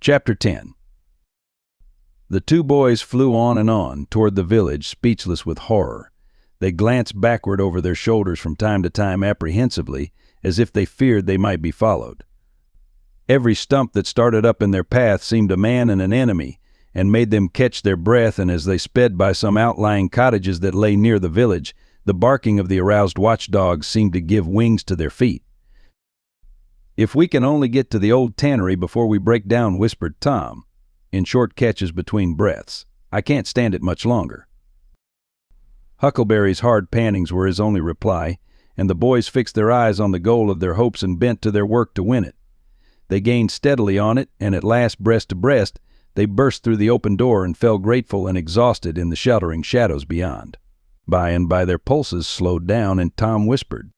Chapter 10. The two boys flew on toward the village, speechless with horror. They glanced backward over their shoulders from time to time apprehensively, as if they feared they might be followed. Every stump that started up in their path seemed a man and an enemy, and made them catch their breath, and as they sped by some outlying cottages that lay near the village, the barking of the aroused watchdogs seemed to give wings to their feet. "If we can only get to the old tannery before we break down," whispered Tom, in short catches between breaths. "I can't stand it much longer." Huckleberry's hard pantings were his only reply, and the boys fixed their eyes on the goal of their hopes and bent to their work to win it. They gained steadily on it, and at last, breast to breast, they burst through the open door and fell grateful and exhausted in the sheltering shadows beyond. By and by their pulses slowed down, and Tom whispered,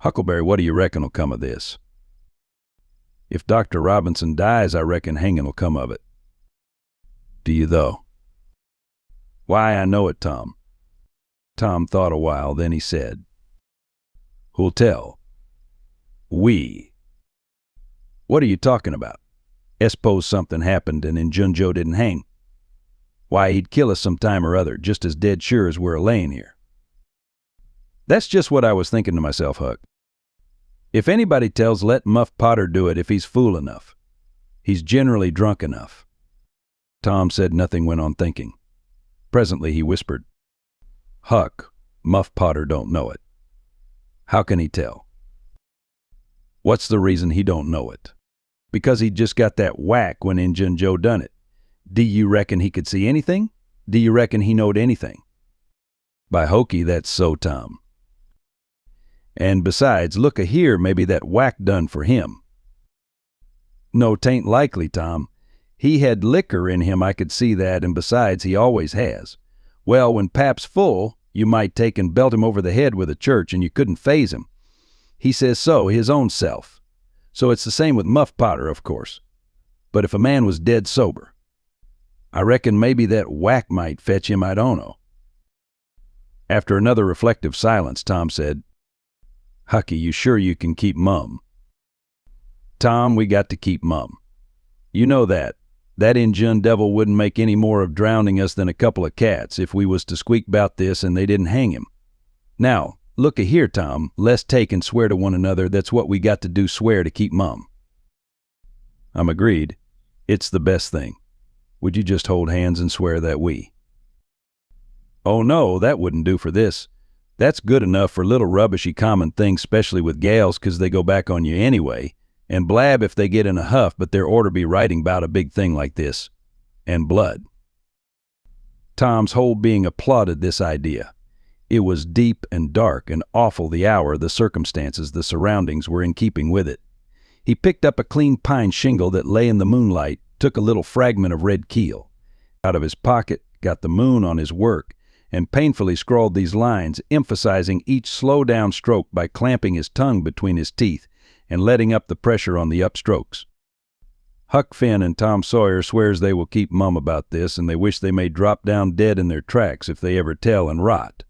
"Huckleberry, what do you reckon'll come of this?" "If Dr. Robinson dies, I reckon hanging'll come of it." "Do you, though?" "Why, I know it, Tom." Tom thought a while, then he said, "Who'll tell?" "We." "What are you talking about? S'pose something happened and Injun Joe didn't hang. Why, he'd kill us some time or other, just as dead sure as we're a-layin' here." "That's just what I was thinking to myself, Huck. If anybody tells, let Muff Potter do it if he's fool enough. He's generally drunk enough." Tom said nothing, went on thinking. Presently he whispered, "Huck, Muff Potter don't know it." "How can he tell?" "What's the reason he don't know it?" "Because he just got that whack when Injun Joe done it. Do you reckon he could see anything? Do you reckon he knowed anything?" "By hokey, that's so, Tom. And besides, look a-here, maybe that whack done for him." "No, 'tain't likely, Tom. He had liquor in him, I could see that, and besides, he always has. Well, when Pap's full, you might take and belt him over the head with a church, and you couldn't faze him. He says so, his own self. So it's the same with Muff Potter, of course. But if a man was dead sober, I reckon maybe that whack might fetch him, I don't know." After another reflective silence, Tom said, "Hucky, you sure you can keep mum?" "Tom, we got to keep mum. You know that. That Injun devil wouldn't make any more of drowning us than a couple of cats if we was to squeak 'bout this and they didn't hang him. Now, look a-here, Tom, let's take and swear to one another that's what we got to do, swear to keep mum." "I'm agreed. It's the best thing. Would you just hold hands and swear that we—" "Oh, no, that wouldn't do for this. That's good enough for little rubbishy common things, specially with gals, 'cause they go back on you anyway, and blab if they get in a huff, but there orter be writing 'bout a big thing like this. And blood." Tom's whole being applauded this idea. It was deep and dark and awful the hour, the circumstances, the surroundings were in keeping with it. He picked up a clean pine shingle that lay in the moonlight, took a little fragment of red keel out of his pocket, got the moon on his work, and painfully scrawled these lines, emphasizing each slow-down stroke by clamping his tongue between his teeth and letting up the pressure on the upstrokes. "Huck Finn and Tom Sawyer swears they will keep mum about this, and they wish they may drop down dead in their tracks if they ever tell and rot."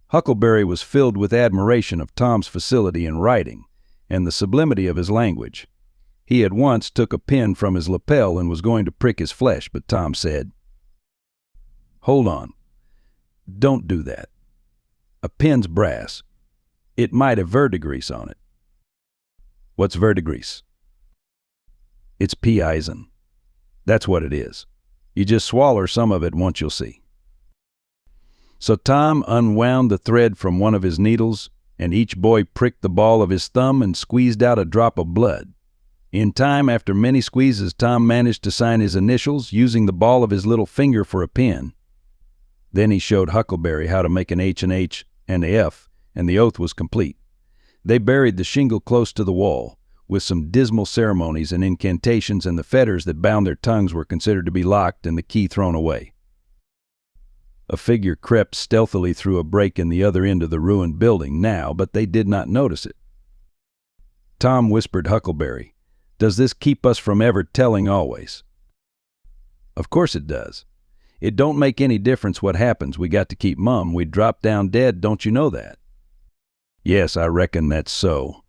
Huckleberry was filled with admiration of Tom's facility in writing and the sublimity of his language. He at once took a pen from his lapel and was going to prick his flesh, but Tom said, "Hold on. Don't do that. A pen's brass. It might have verdigrease on it." "What's verdigrease?" "It's pea-isen. That's what it is. You just swaller some of it once, you'll see." So Tom unwound the thread from one of his needles, and each boy pricked the ball of his thumb and squeezed out a drop of blood. In time, after many squeezes, Tom managed to sign his initials, using the ball of his little finger for a pen. Then he showed Huckleberry how to make an H and H and a F, and the oath was complete. They buried the shingle close to the wall, with some dismal ceremonies and incantations, and the fetters that bound their tongues were considered to be locked and the key thrown away. A figure crept stealthily through a break in the other end of the ruined building now, but they did not notice it. Tom whispered Huckleberry, "Does this keep us from ever telling always?" "Of course it does. It don't make any difference what happens. We got to keep mum. We'd drop down dead, don't you know that?" "Yes, I reckon that's so."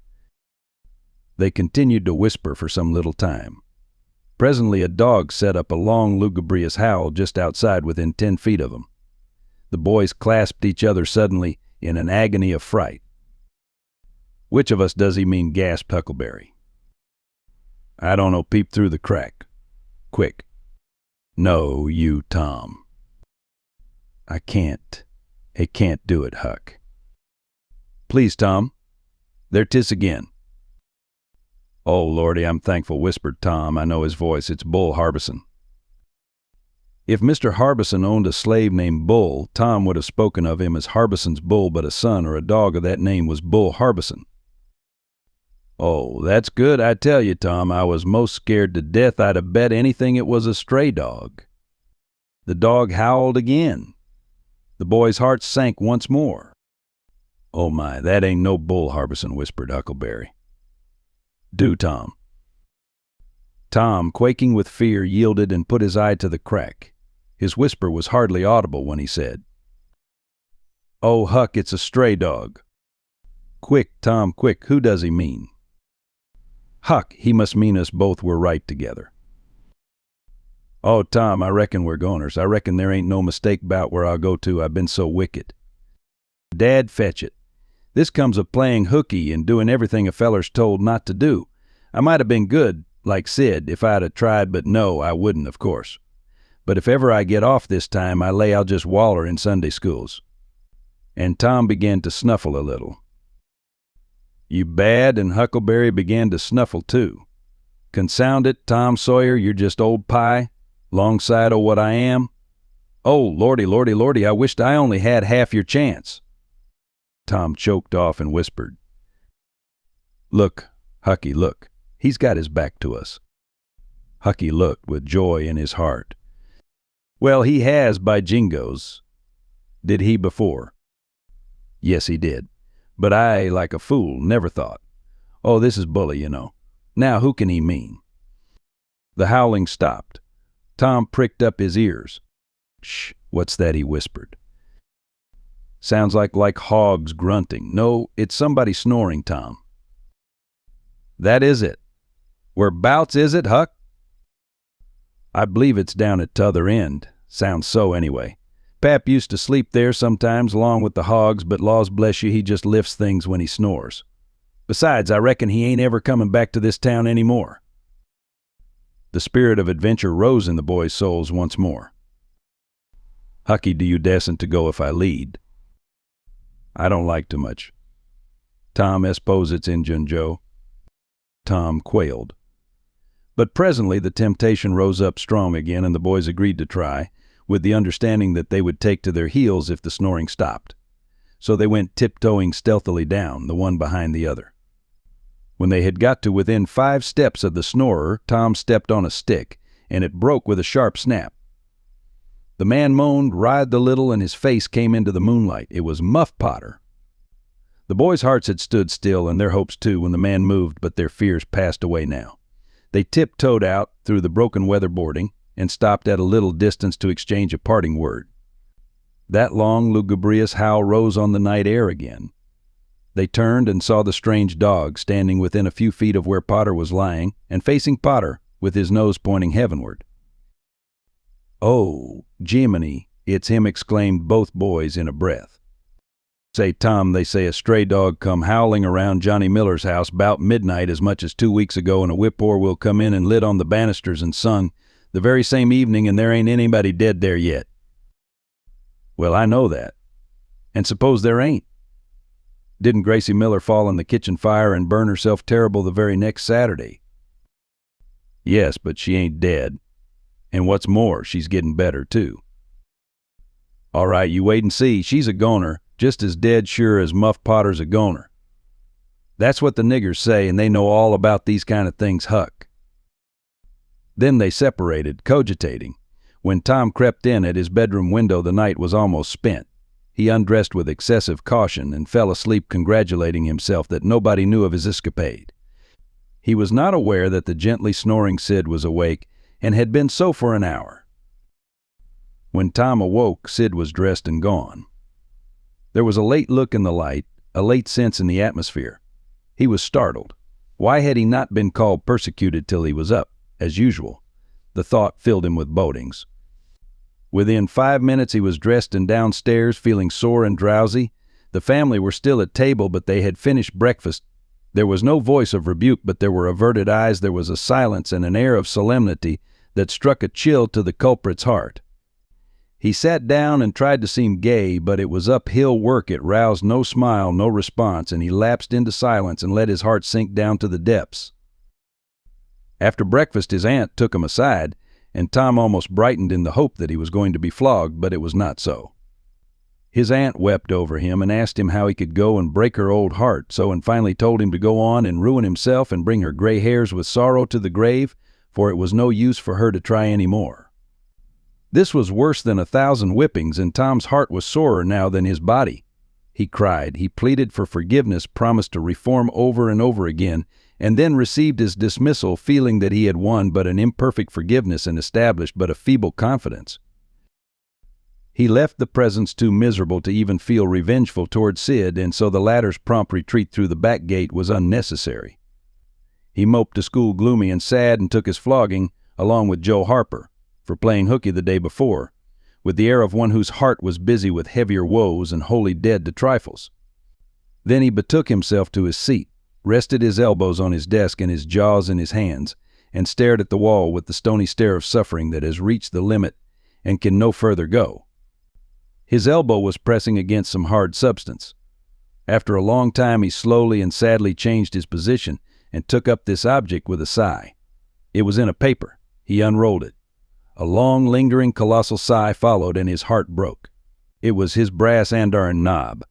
They continued to whisper for some little time. Presently a dog set up a long, lugubrious howl just outside within 10 feet of them. The boys clasped each other suddenly in an agony of fright. "Which of us does he mean?" gasped Huckleberry. "I don't know. Peep through the crack. Quick." "No, you, Tom." I can't do it, Huck." "Please, Tom. There 'tis again." "Oh, Lordy, I'm thankful," whispered Tom. I know his voice. "It's Bull Harbison." If Mr. Harbison owned a slave named Bull, Tom would have spoken of him as Harbison's Bull, but a son or a dog of that name was Bull Harbison. "Oh, that's good, I tell you, Tom. I was most scared to death. I'd have bet anything it was a stray dog." The dog howled again. The boy's heart sank once more. "Oh my, that ain't no Bull Harbison," whispered Huckleberry. "Do, Tom." Tom, quaking with fear, yielded and put his eye to the crack. His whisper was hardly audible when he said, "Oh, Huck, it's a stray dog." "Quick, Tom, quick. Who does he mean?" "Huck, he must mean us both were right together." "Oh, Tom, I reckon we're goners. I reckon there ain't no mistake 'bout where I'll go to. I've been so wicked." "Dad, fetch it. This comes of playing hooky and doing everything a feller's told not to do. I might have been good, like Sid, if I'd have tried, but no, I wouldn't, of course. But if ever I get off this time, I lay I'll just waller in Sunday schools." And Tom began to snuffle a little. "You bad?" and Huckleberry began to snuffle too. "Consound it, Tom Sawyer, you're just old pie, 'longside o' what I am. Oh, Lordy, Lordy, Lordy, I wished I only had half your chance." Tom choked off and whispered, "Look, Hucky, look. He's got his back to us." Hucky looked with joy in his heart. "Well, he has, by jingoes." "Did he before?" "Yes, he did. But I, like a fool, never thought. Oh, this is bully, you know. Now, who can he mean?" The howling stopped. Tom pricked up his ears. "Shh, what's that?" he whispered. "Sounds like hogs grunting. No, it's somebody snoring, Tom." "That is it. Whereabouts is it, Huck?" "I believe it's down at t'other end. Sounds so, anyway. Pap used to sleep there sometimes along with the hogs, but laws bless you, he just lifts things when he snores. Besides, I reckon he ain't ever coming back to this town any more." The spirit of adventure rose in the boys' souls once more. "Hucky, do you dasn't to go if I lead?" "I don't like too much." "Tom, espose it's Injun Joe." Tom quailed. But presently the temptation rose up strong again, and the boys agreed to try, with the understanding that they would take to their heels if the snoring stopped. So they went tiptoeing stealthily down, the one behind the other. When they had got to within 5 steps of the snorer, Tom stepped on a stick, and it broke with a sharp snap. The man moaned, writhed a little, and his face came into the moonlight. It was Muff Potter. The boys' hearts had stood still, and their hopes too, when the man moved, but their fears passed away now. They tiptoed out through the broken weatherboarding and stopped at a little distance to exchange a parting word. That long, lugubrious howl rose on the night air again. They turned and saw the strange dog standing within a few feet of where Potter was lying and facing Potter with his nose pointing heavenward. "Oh, Jiminy, it's him!" exclaimed both boys in a breath. "Say, Tom, they say a stray dog come howling around Johnny Miller's house 'bout midnight as much as 2 weeks ago, and a whip-poor-will come in and lit on the banisters and sung the very same evening, and there ain't anybody dead there yet." "Well, I know that. And suppose there ain't? Didn't Gracie Miller fall in the kitchen fire and burn herself terrible the very next Saturday?" "Yes, but she ain't dead. And what's more, she's getting better, too." "All right, you wait and see. She's a goner, just as dead sure as Muff Potter's a goner. That's what the niggers say, and they know all about these kind of things, Huck." Then they separated, cogitating. When Tom crept in at his bedroom window, the night was almost spent. He undressed with excessive caution and fell asleep congratulating himself that nobody knew of his escapade. He was not aware that the gently snoring Sid was awake and had been so for an hour. When Tom awoke, Sid was dressed and gone. There was a late look in the light, a late sense in the atmosphere. He was startled. Why had he not been called persecuted till he was up, as usual? The thought filled him with bodings. Within 5 minutes he was dressed and downstairs, feeling sore and drowsy. The family were still at table, but they had finished breakfast. There was no voice of rebuke, but there were averted eyes. There was a silence and an air of solemnity that struck a chill to the culprit's heart. He sat down and tried to seem gay, but it was uphill work. It roused no smile, no response, and he lapsed into silence and let his heart sink down to the depths. After breakfast, his aunt took him aside, and Tom almost brightened in the hope that he was going to be flogged, but it was not so. His aunt wept over him and asked him how he could go and break her old heart, and finally told him to go on and ruin himself and bring her gray hairs with sorrow to the grave, for it was no use for her to try any more. This was worse than 1,000 whippings, and Tom's heart was sorer now than his body. He cried, he pleaded for forgiveness, promised to reform over and over again, and then received his dismissal, feeling that he had won but an imperfect forgiveness and established but a feeble confidence. He left the presence too miserable to even feel revengeful toward Sid, and so the latter's prompt retreat through the back gate was unnecessary. He moped to school gloomy and sad and took his flogging, along with Joe Harper, for playing hooky the day before, with the air of one whose heart was busy with heavier woes and wholly dead to trifles. Then he betook himself to his seat, rested his elbows on his desk and his jaws in his hands, and stared at the wall with the stony stare of suffering that has reached the limit and can no further go. His elbow was pressing against some hard substance. After a long time he slowly and sadly changed his position and took up this object with a sigh. It was in a paper. He unrolled it. A long, lingering, colossal sigh followed, and his heart broke. It was his brass andiron knob.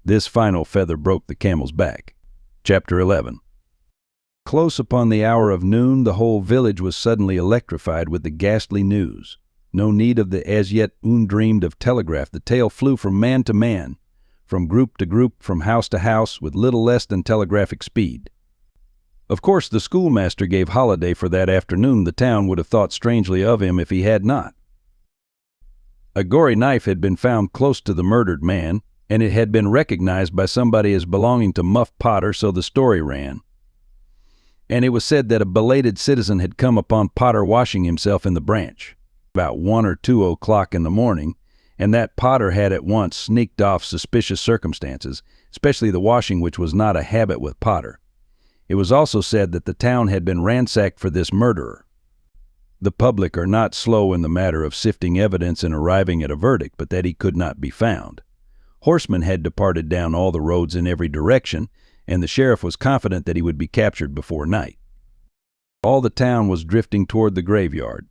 This final feather broke the camel's back. Chapter 11. Close upon the hour of noon, the whole village was suddenly electrified with the ghastly news. No need of the as yet undreamed of telegraph. The tale flew from man to man, from group to group, from house to house, with little less than telegraphic speed. Of course, the schoolmaster gave holiday for that afternoon. The town would have thought strangely of him if he had not. A gory knife had been found close to the murdered man, and it had been recognized by somebody as belonging to Muff Potter, so the story ran. And it was said that a belated citizen had come upon Potter washing himself in the branch about 1 or 2 o'clock in the morning, and that Potter had at once sneaked off suspicious circumstances, especially the washing, which was not a habit with Potter. It was also said that the town had been ransacked for this murderer. The public are not slow in the matter of sifting evidence and arriving at a verdict, but that he could not be found. Horsemen had departed down all the roads in every direction, and the sheriff was confident that he would be captured before night. All the town was drifting toward the graveyard.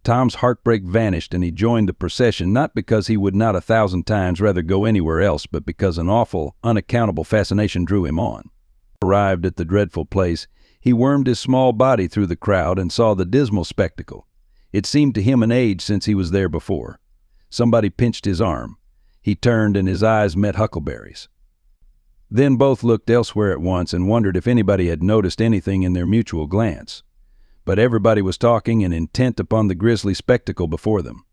Tom's heartbreak vanished, and he joined the procession, not because he would not 1,000 times rather go anywhere else, but because an awful, unaccountable fascination drew him on. Arrived at the dreadful place, he wormed his small body through the crowd and saw the dismal spectacle. It seemed to him an age since he was there before. Somebody pinched his arm. He turned, and his eyes met Huckleberry's. Then both looked elsewhere at once and wondered if anybody had noticed anything in their mutual glance. But everybody was talking and intent upon the grisly spectacle before them.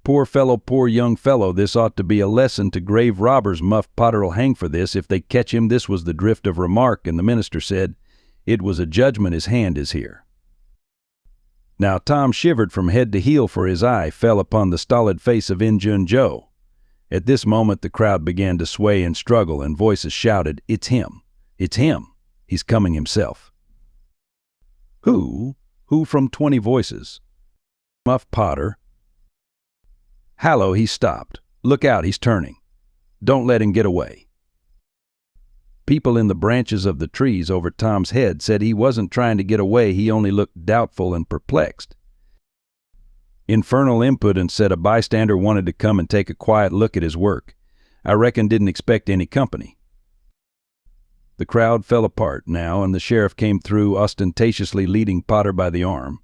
Poor fellow, poor young fellow, this ought to be a lesson to grave robbers. Muff Potter'll hang for this if they catch him. This was the drift of remark, and the minister said, "It was a judgment. His hand is here." Now Tom shivered from head to heel, for his eye fell upon the stolid face of Injun Joe. At this moment the crowd began to sway and struggle, and voices shouted, "It's him! It's him! He's coming himself!" Who? Who from 20 voices? Muff Potter. Hallo, he stopped. Look out, he's turning. Don't let him get away. People in the branches of the trees over Tom's head said he wasn't trying to get away, he only looked doubtful and perplexed. Infernal impudence, said a bystander, wanted to come and take a quiet look at his work. I reckon didn't expect any company. The crowd fell apart now, and the sheriff came through, ostentatiously leading Potter by the arm.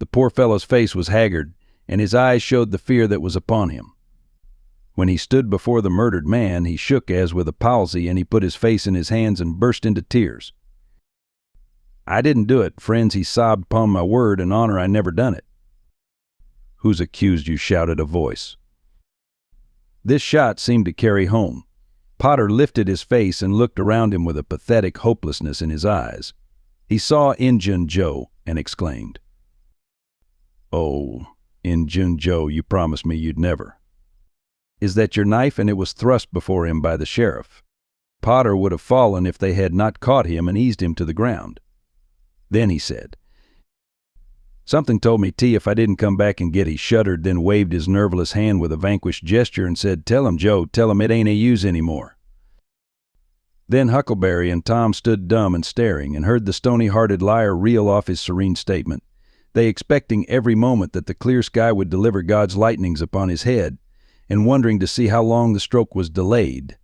The poor fellow's face was haggard, and his eyes showed the fear that was upon him. When he stood before the murdered man, he shook as with a palsy, and he put his face in his hands and burst into tears. "I didn't do it, friends," he sobbed. "'Pon my word and honor, I never done it." "Who's accused you?" shouted a voice. This shot seemed to carry home. Potter lifted his face and looked around him with a pathetic hopelessness in his eyes. He saw Injun Joe and exclaimed, "Oh, Injun Joe, you promised me you'd never. Is that your knife?" And it was thrust before him by the sheriff. Potter would have fallen if they had not caught him and eased him to the ground. Then he said, "Something told me, T, if I didn't come back and get." He shuddered, then waved his nerveless hand with a vanquished gesture and said, "Tell him, Joe, tell him it ain't a use anymore." Then Huckleberry and Tom stood dumb and staring, and heard the stony-hearted liar reel off his serene statement, they expecting every moment that the clear sky would deliver God's lightnings upon his head, and wondering to see how long the stroke was delayed.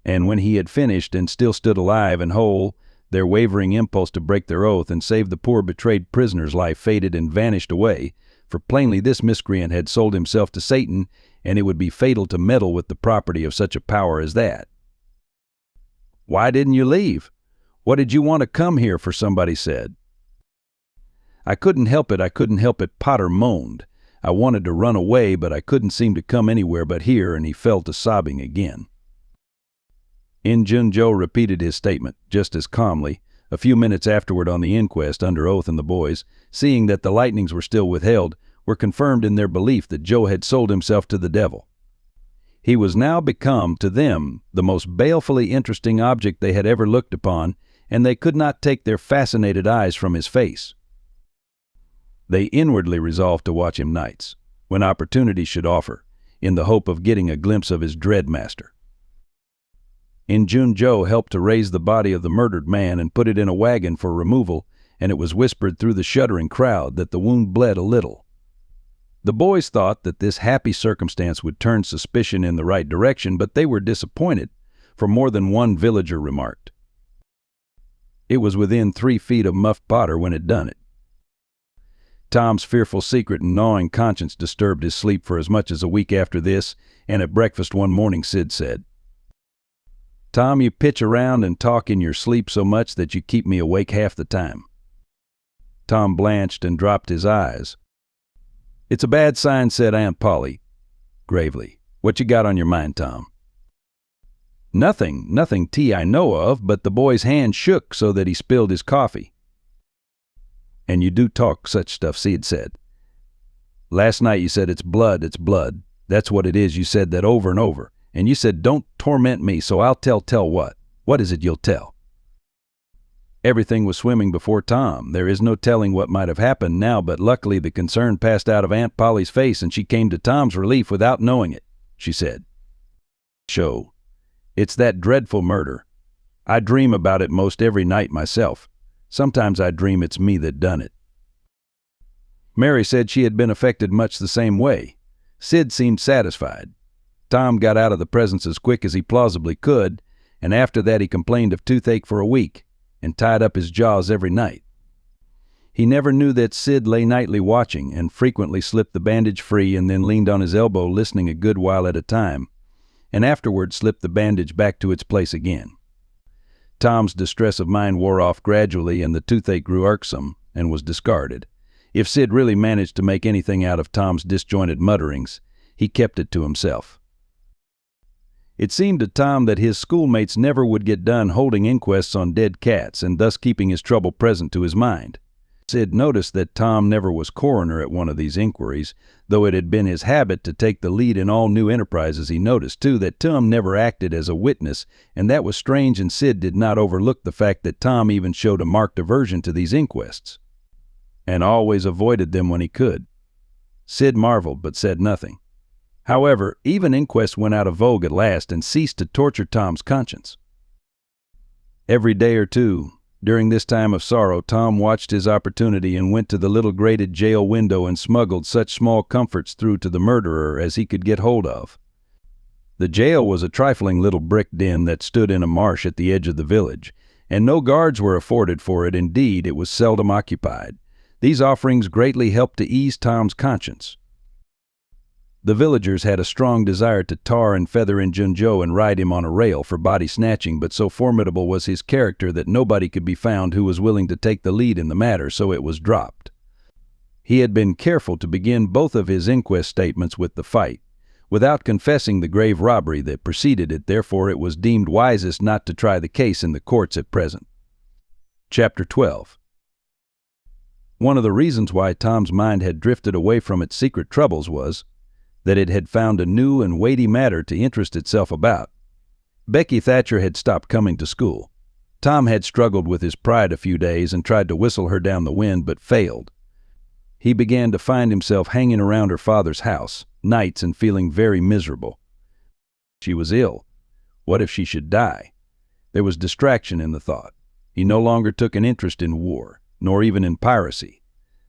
And when he had finished and still stood alive and whole, their wavering impulse to break their oath and save the poor betrayed prisoner's life faded and vanished away, for plainly this miscreant had sold himself to Satan, and it would be fatal to meddle with the property of such a power as that. "Why didn't you leave? What did you want to come here for?" somebody said. I couldn't help it," Potter moaned. "I wanted to run away, but I couldn't seem to come anywhere but here," and he fell to sobbing again. Injun Joe repeated his statement, just as calmly, a few minutes afterward on the inquest under oath, and the boys, seeing that the lightnings were still withheld, were confirmed in their belief that Joe had sold himself to the devil. He was now become, to them, the most balefully interesting object they had ever looked upon, and they could not take their fascinated eyes from his face. They inwardly resolved to watch him nights, when opportunity should offer, in the hope of getting a glimpse of his dread master. Injun Joe helped to raise the body of the murdered man and put it in a wagon for removal, and it was whispered through the shuddering crowd that the wound bled a little. The boys thought that this happy circumstance would turn suspicion in the right direction, but they were disappointed, for more than one villager remarked, "It was within 3 feet of Muff Potter when it done it." Tom's fearful secret and gnawing conscience disturbed his sleep for as much as a week after this, and at breakfast one morning Sid said, "Tom, you pitch around and talk in your sleep so much that you keep me awake half the time." Tom blanched and dropped his eyes. "It's a bad sign," said Aunt Polly, gravely. "What you got on your mind, Tom?" Nothing, T, I know of," but the boy's hand shook so that he spilled his coffee. "And you do talk such stuff," Sid said. "Last night you said it's blood. That's what it is. You said that over and over. And you said, 'Don't torment me,' so I'll tell what? What is it you'll tell?" Everything was swimming before Tom. There is no telling what might have happened now, but luckily the concern passed out of Aunt Polly's face, and she came to Tom's relief without knowing it. She said, "Show. It's that dreadful murder. I dream about it most every night myself. Sometimes I dream it's me that done it." Mary said she had been affected much the same way. Sid seemed satisfied. Tom got out of the presence as quick as he plausibly could, and after that he complained of toothache for a week, and tied up his jaws every night. He never knew that Sid lay nightly watching, and frequently slipped the bandage free and then leaned on his elbow listening a good while at a time, and afterward slipped the bandage back to its place again. Tom's distress of mind wore off gradually, and the toothache grew irksome and was discarded. If Sid really managed to make anything out of Tom's disjointed mutterings, he kept it to himself. It seemed to Tom that his schoolmates never would get done holding inquests on dead cats, and thus keeping his trouble present to his mind. Sid noticed that Tom never was coroner at one of these inquiries, though it had been his habit to take the lead in all new enterprises. He noticed, too, that Tom never acted as a witness, and that was strange, and Sid did not overlook the fact that Tom even showed a marked aversion to these inquests, and always avoided them when he could. Sid marveled, but said nothing. However, even inquests went out of vogue at last and ceased to torture Tom's conscience. Every day or two, during this time of sorrow, Tom watched his opportunity and went to the little grated jail window and smuggled such small comforts through to the murderer as he could get hold of. The jail was a trifling little brick den that stood in a marsh at the edge of the village, and no guards were afforded for it. Indeed, it was seldom occupied. These offerings greatly helped to ease Tom's conscience. The villagers had a strong desire to tar and feather Injun Joe and ride him on a rail for body snatching, but so formidable was his character that nobody could be found who was willing to take the lead in the matter, so it was dropped. He had been careful to begin both of his inquest statements with the fight, without confessing the grave robbery that preceded it. Therefore it was deemed wisest not to try the case in the courts at present. Chapter 12. One of the reasons why Tom's mind had drifted away from its secret troubles was that it had found a new and weighty matter to interest itself about. Becky Thatcher had stopped coming to school. Tom had struggled with his pride a few days and tried to whistle her down the wind, but failed. He began to find himself hanging around her father's house, nights, and feeling very miserable. She was ill. What if she should die? There was distraction in the thought. He no longer took an interest in war, nor even in piracy.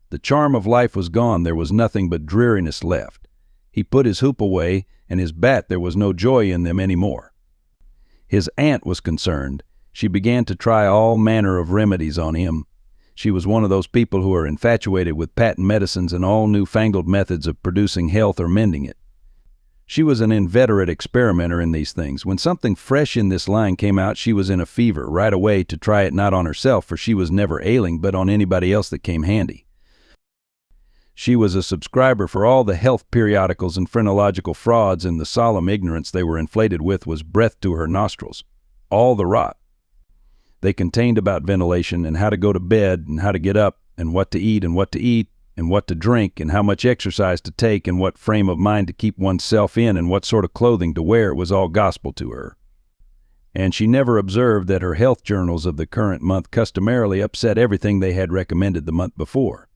The charm of life was gone. There was nothing but dreariness left. He put his hoop away, and his bat, there was no joy in them any more. His aunt was concerned. She began to try all manner of remedies on him. She was one of those people who are infatuated with patent medicines and all newfangled methods of producing health or mending it. She was an inveterate experimenter in these things. When something fresh in this line came out, she was in a fever right away to try it not on herself, for she was never ailing, but on anybody else that came handy. She was a subscriber for all the health periodicals and phrenological frauds, and the solemn ignorance they were inflated with was breath to her nostrils. All the rot. They contained about ventilation and how to go to bed and how to get up and what to eat and what to drink and how much exercise to take and what frame of mind to keep oneself in and what sort of clothing to wear. It was all gospel to her. And she never observed that her health journals of the current month customarily upset everything they had recommended the month before.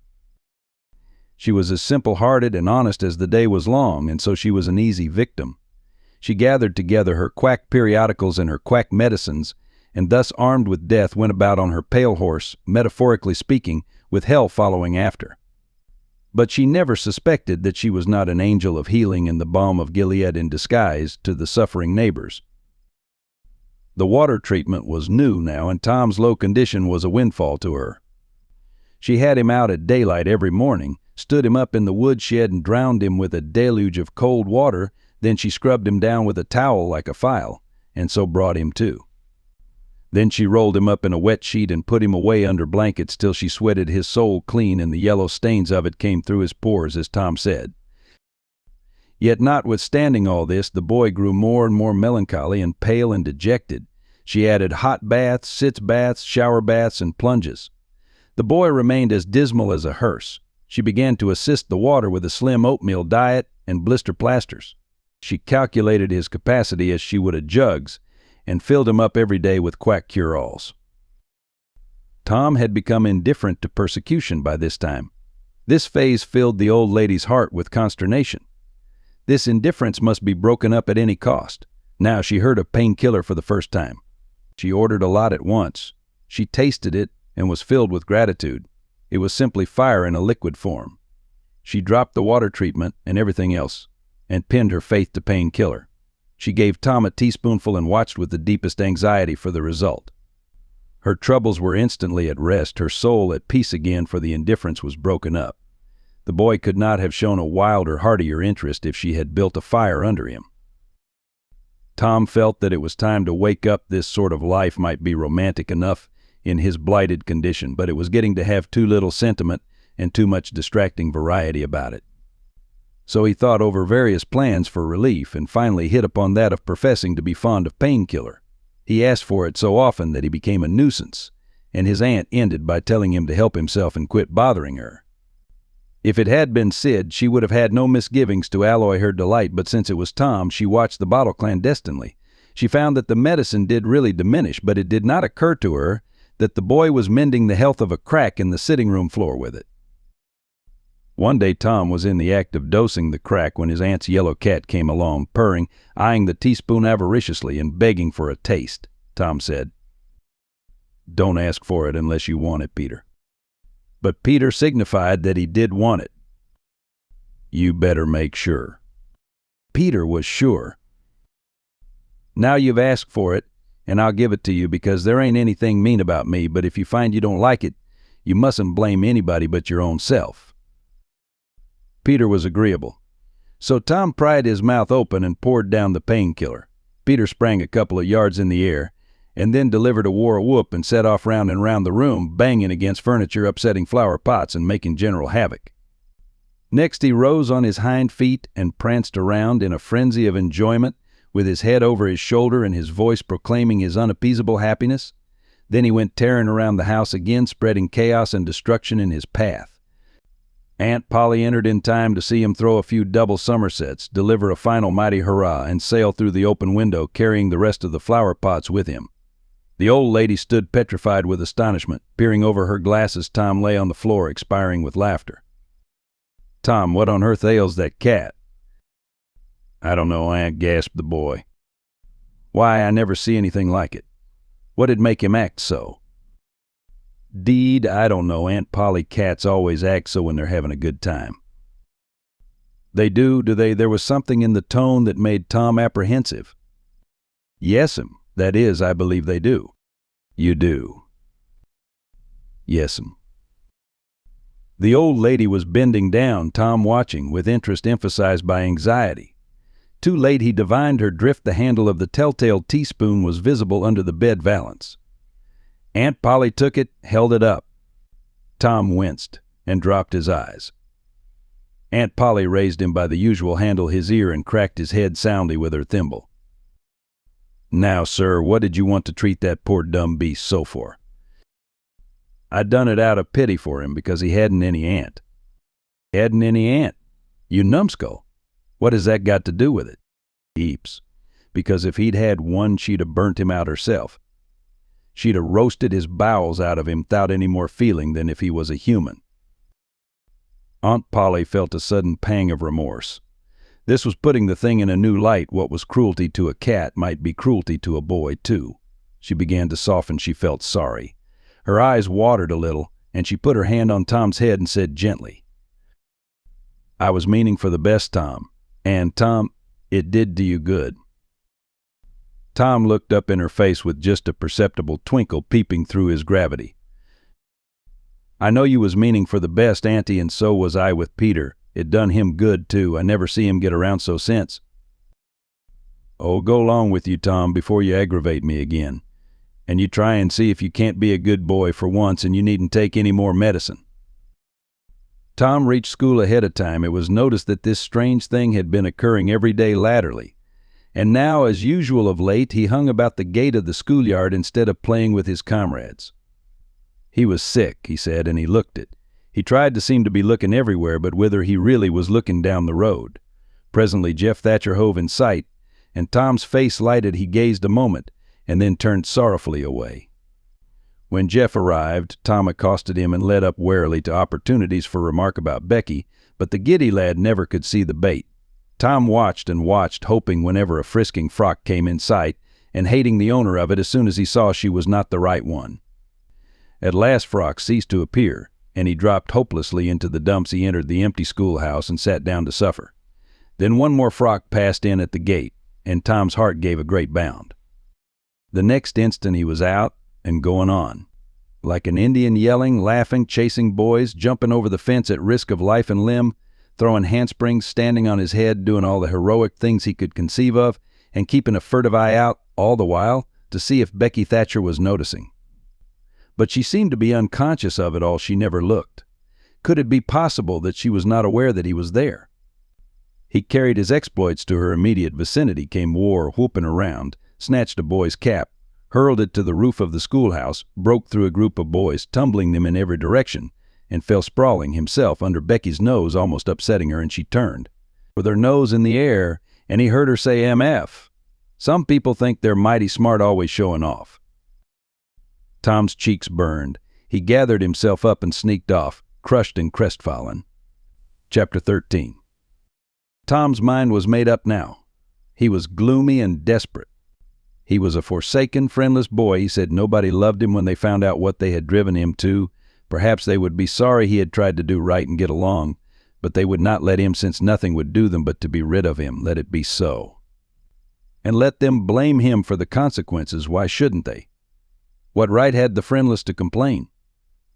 She was as simple-hearted and honest as the day was long, and so she was an easy victim. She gathered together her quack periodicals and her quack medicines, and thus armed with death went about on her pale horse, metaphorically speaking, with hell following after. But she never suspected that she was not an angel of healing and the balm of Gilead in disguise to the suffering neighbors. The water treatment was new now, and Tom's low condition was a windfall to her. She had him out at daylight every morning, stood him up in the woodshed and drowned him with a deluge of cold water, then she scrubbed him down with a towel like a file, and so brought him to. Then she rolled him up in a wet sheet and put him away under blankets till she sweated his soul clean and the yellow stains of it came through his pores, as Tom said. Yet notwithstanding all this, the boy grew more and more melancholy and pale and dejected. She added hot baths, sitz baths, shower baths, and plunges. The boy remained as dismal as a hearse. She began to assist the water with a slim oatmeal diet and blister plasters. She calculated his capacity as she would a jug's, and filled him up every day with quack cure-alls. Tom had become indifferent to persecution by this time. This phase filled the old lady's heart with consternation. This indifference must be broken up at any cost. Now she heard of painkiller for the first time. She ordered a lot at once. She tasted it and was filled with gratitude. It was simply fire in a liquid form. She dropped the water treatment and everything else, and pinned her faith to painkiller. She gave Tom a teaspoonful and watched with the deepest anxiety for the result. Her troubles were instantly at rest, her soul at peace again, for the indifference was broken up. The boy could not have shown a wilder, heartier interest if she had built a fire under him. Tom felt that it was time to wake up. This sort of life might be romantic enough in his blighted condition, but it was getting to have too little sentiment and too much distracting variety about it. So he thought over various plans for relief and finally hit upon that of professing to be fond of painkiller. He asked for it so often that he became a nuisance, and his aunt ended by telling him to help himself and quit bothering her. If it had been Sid, she would have had no misgivings to alloy her delight, but since it was Tom, she watched the bottle clandestinely. She found that the medicine did really diminish, but it did not occur to her that the boy was mending the health of a crack in the sitting-room floor with it. One day Tom was in the act of dosing the crack when his aunt's yellow cat came along, purring, eyeing the teaspoon avariciously, and begging for a taste. Tom said, "Don't ask for it unless you want it, Peter." But Peter signified that he did want it. "You better make sure." Peter was sure. "Now you've asked for it, and I'll give it to you, because there ain't anything mean about me, but if you find you don't like it, you mustn't blame anybody but your own self." Peter was agreeable. So Tom pried his mouth open and poured down the painkiller. Peter sprang a couple of yards in the air, and then delivered a war whoop and set off round and round the room, banging against furniture, upsetting flower pots, and making general havoc. Next he rose on his hind feet and pranced around in a frenzy of enjoyment, with his head over his shoulder and his voice proclaiming his unappeasable happiness. Then he went tearing around the house again, spreading chaos and destruction in his path. Aunt Polly entered in time to see him throw a few double somersets, deliver a final mighty hurrah, and sail through the open window, carrying the rest of the flower pots with him. The old lady stood petrified with astonishment, peering over her glass as Tom lay on the floor, expiring with laughter. "Tom, what on earth ails that cat?" "I don't know, Aunt," gasped the boy. "Why, I never see anything like it. What'd make him act so?" "'Deed, I don't know, Aunt Polly. Cats always act so when they're having a good time." "They do they?" There was something in the tone that made Tom apprehensive. "Yes'm. That is, I believe they do." "You do?" "Yes'm." The old lady was bending down, Tom watching, with interest emphasized by anxiety. Too late he divined her drift. The handle of the telltale teaspoon was visible under the bed valance. Aunt Polly took it, held it up. Tom winced and dropped his eyes. Aunt Polly raised him by the usual handle his ear and cracked his head soundly with her thimble. "Now, sir, what did you want to treat that poor dumb beast so for?" "I done it out of pity for him because he hadn't any aunt." "Hadn't any aunt? You numbskull. What has that got to do with it?" "Heaps. Because if he'd had one, she'd have burnt him out herself. She'd have roasted his bowels out of him without any more feeling than if he was a human." Aunt Polly felt a sudden pang of remorse. This was putting the thing in a new light. What was cruelty to a cat might be cruelty to a boy, too. She began to soften. She felt sorry. Her eyes watered a little, and she put her hand on Tom's head and said gently, "I was meaning for the best, Tom. And, Tom, it did do you good." Tom looked up in her face with just a perceptible twinkle peeping through his gravity. "I know you was meaning for the best, Auntie, and so was I with Peter. It done him good, too. I never see him get around so since." "Oh, go along with you, Tom, before you aggravate me again. And you try and see if you can't be a good boy for once, and you needn't take any more medicine." Tom reached school ahead of time. It was noticed that this strange thing had been occurring every day latterly. And now, as usual of late, he hung about the gate of the schoolyard instead of playing with his comrades. He was sick, he said, and he looked it. He tried to seem to be looking everywhere, but whither he really was looking down the road. Presently Jeff Thatcher hove in sight, and Tom's face lighted. He gazed a moment, and then turned sorrowfully away. When Jeff arrived, Tom accosted him and led up warily to opportunities for remark about Becky, but the giddy lad never could see the bait. Tom watched and watched, hoping whenever a frisking frock came in sight, and hating the owner of it as soon as he saw she was not the right one. At last Frock ceased to appear, and he dropped hopelessly into the dumps. He entered the empty schoolhouse and sat down to suffer. Then one more frock passed in at the gate, and Tom's heart gave a great bound. The next instant he was out and going on. Like an Indian, yelling, laughing, chasing boys, jumping over the fence at risk of life and limb, throwing handsprings, standing on his head, doing all the heroic things he could conceive of, and keeping a furtive eye out, all the while, to see if Becky Thatcher was noticing. But she seemed to be unconscious of it all. She never looked. Could it be possible that she was not aware that he was there? He carried his exploits to her immediate vicinity, came whooping around, snatched a boy's cap, hurled it to the roof of the schoolhouse, broke through a group of boys, tumbling them in every direction, and fell sprawling himself under Becky's nose, almost upsetting her, and she turned, with her nose in the air, and he heard her say MF. Some people think they're mighty smart, always showing off. Tom's cheeks burned. He gathered himself up and sneaked off, crushed and crestfallen. Chapter 13. Tom's mind was made up now. He was gloomy and desperate. He was a forsaken, friendless boy. He said nobody loved him when they found out what they had driven him to. Perhaps they would be sorry he had tried to do right and get along, but they would not let him, since nothing would do them but to be rid of him. Let it be so. And let them blame him for the consequences. Why shouldn't they? What right had the friendless to complain?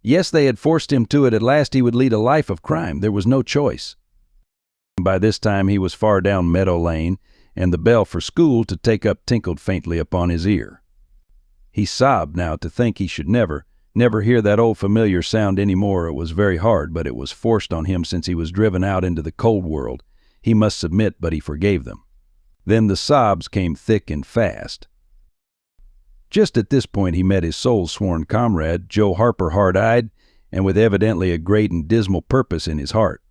Yes, they had forced him to it. At last he would lead a life of crime. There was no choice. By this time he was far down Meadow Lane, and the bell for school to take up tinkled faintly upon his ear. He sobbed now to think he should never hear that old familiar sound any more. It was very hard, but it was forced on him since he was driven out into the cold world. He must submit, but he forgave them. Then the sobs came thick and fast. Just at this point he met his soul-sworn comrade, Joe Harper, hard-eyed, and with evidently a great and dismal purpose in his heart.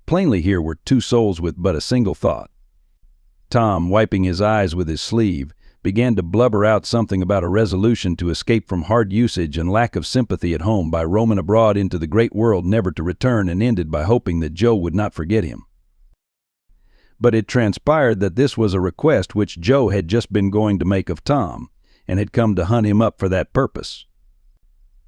Plainly here were two souls with but a single thought. Tom, wiping his eyes with his sleeve, began to blubber out something about a resolution to escape from hard usage and lack of sympathy at home by roaming abroad into the great world never to return, and ended by hoping that Joe would not forget him. But it transpired that this was a request which Joe had just been going to make of Tom, and had come to hunt him up for that purpose.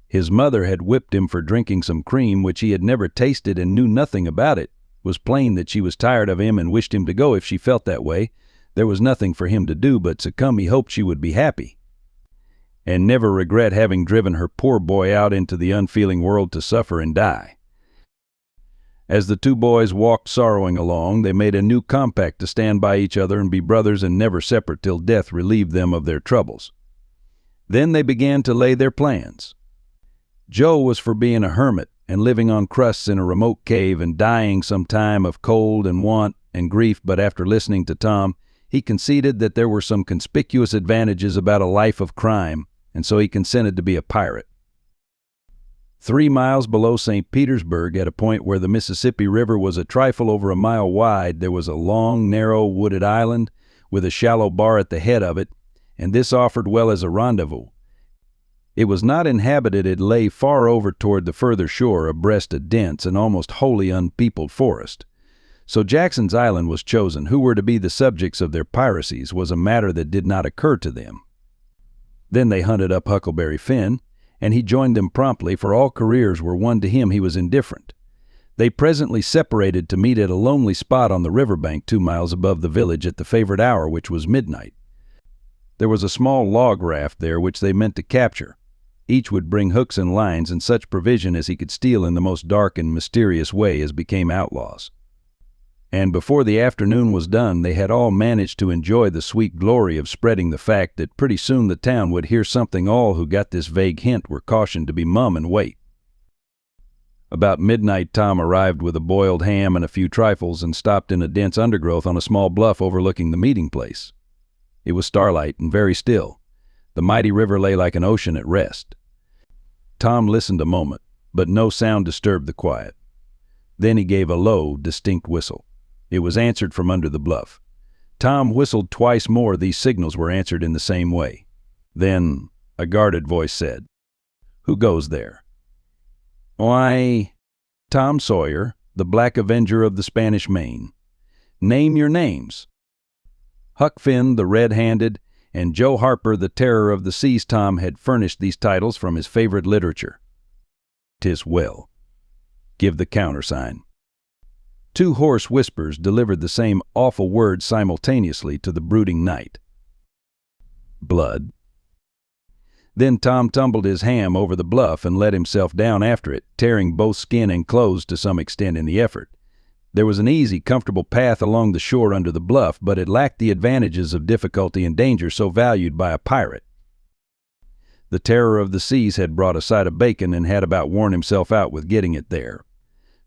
His mother had whipped him for drinking some cream which he had never tasted and knew nothing about it. It was plain that she was tired of him and wished him to go if she felt that way. There was nothing for him to do but succumb. He hoped she would be happy, and never regret having driven her poor boy out into the unfeeling world to suffer and die. As the two boys walked sorrowing along, they made a new compact to stand by each other and be brothers and never separate till death relieved them of their troubles. Then they began to lay their plans. Joe was for being a hermit and living on crusts in a remote cave and dying some time of cold and want and grief, but after listening to Tom, he conceded that there were some conspicuous advantages about a life of crime, and so he consented to be a pirate. 3 miles below St. Petersburg, at a point where the Mississippi River was a trifle over a mile wide, there was a long, narrow, wooded island with a shallow bar at the head of it, and this offered well as a rendezvous. It was not inhabited. It lay far over toward the further shore, abreast a dense and almost wholly unpeopled forest. So Jackson's Island was chosen. Who were to be the subjects of their piracies was a matter that did not occur to them. Then they hunted up Huckleberry Finn, and he joined them promptly, for all careers were one to him. He was indifferent. They presently separated to meet at a lonely spot on the riverbank 2 miles above the village at the favorite hour, which was midnight. There was a small log raft there which they meant to capture. Each would bring hooks and lines and such provision as he could steal in the most dark and mysterious way as became outlaws. And before the afternoon was done, they had all managed to enjoy the sweet glory of spreading the fact that pretty soon the town would hear something. All who got this vague hint were cautioned to be mum and wait. About midnight Tom arrived with a boiled ham and a few trifles and stopped in a dense undergrowth on a small bluff overlooking the meeting place. It was starlight and very still. The mighty river lay like an ocean at rest. Tom listened a moment, but no sound disturbed the quiet. Then he gave a low, distinct whistle. It was answered from under the bluff. Tom whistled twice more. These signals were answered in the same way. Then a guarded voice said, "Who goes there?" "Why, Tom Sawyer, the Black Avenger of the Spanish Main." "Name your names." Huck Finn, the Red-Handed, and Joe Harper, the Terror of the Seas. Tom had furnished these titles from his favorite literature. "'Tis well. Give the countersign." 2 hoarse whispers delivered the same awful words simultaneously to the brooding night. "Blood." Then Tom tumbled his ham over the bluff and let himself down after it, tearing both skin and clothes to some extent in the effort. There was an easy, comfortable path along the shore under the bluff, but it lacked the advantages of difficulty and danger so valued by a pirate. The Terror of the Seas had brought a side of bacon and had about worn himself out with getting it there.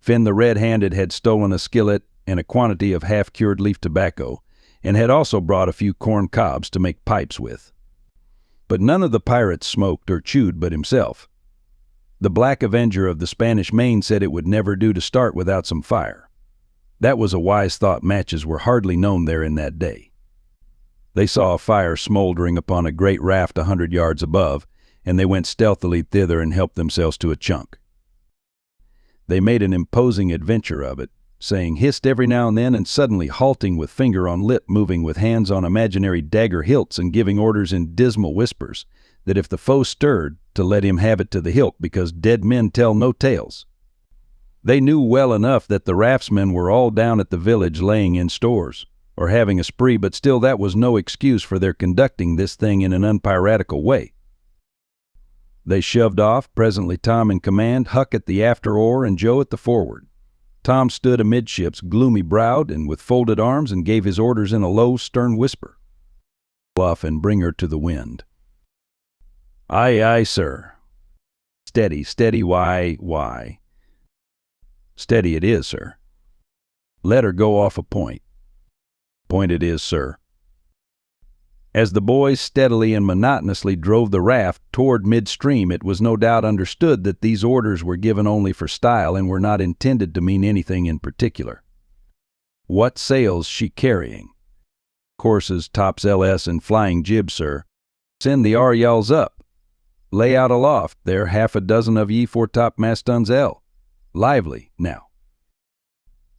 Finn the Red-Handed had stolen a skillet and a quantity of half-cured leaf tobacco, and had also brought a few corn cobs to make pipes with. But none of the pirates smoked or chewed but himself. The Black Avenger of the Spanish Main said it would never do to start without some fire. That was a wise thought. Matches were hardly known there in that day. They saw a fire smoldering upon a great raft 100 yards above, and they went stealthily thither and helped themselves to a chunk. They made an imposing adventure of it, saying hissed every now and then, and suddenly halting with finger on lip, moving with hands on imaginary dagger hilts, and giving orders in dismal whispers that if the foe stirred, to let him have it to the hilt, because dead men tell no tales. They knew well enough that the raftsmen were all down at the village laying in stores, or having a spree, but still that was no excuse for their conducting this thing in an unpiratical way. They shoved off, presently Tom in command, Huck at the after oar, and Joe at the forward. Tom stood amidships, gloomy-browed and with folded arms, and gave his orders in a low, stern whisper. "Off and bring her to the wind." "Aye, aye, sir." "Steady, steady, why?" "Steady it is, sir." "Let her go off a point." "Point it is, sir." As the boys steadily and monotonously drove the raft toward midstream, it was no doubt understood that these orders were given only for style and were not intended to mean anything in particular. "What sail's she carrying?" "Courses, tops LS and flying jib, sir." "Send the R-yawls up." "Lay out aloft, there half a dozen of ye foretopmast guns L." "Lively, now."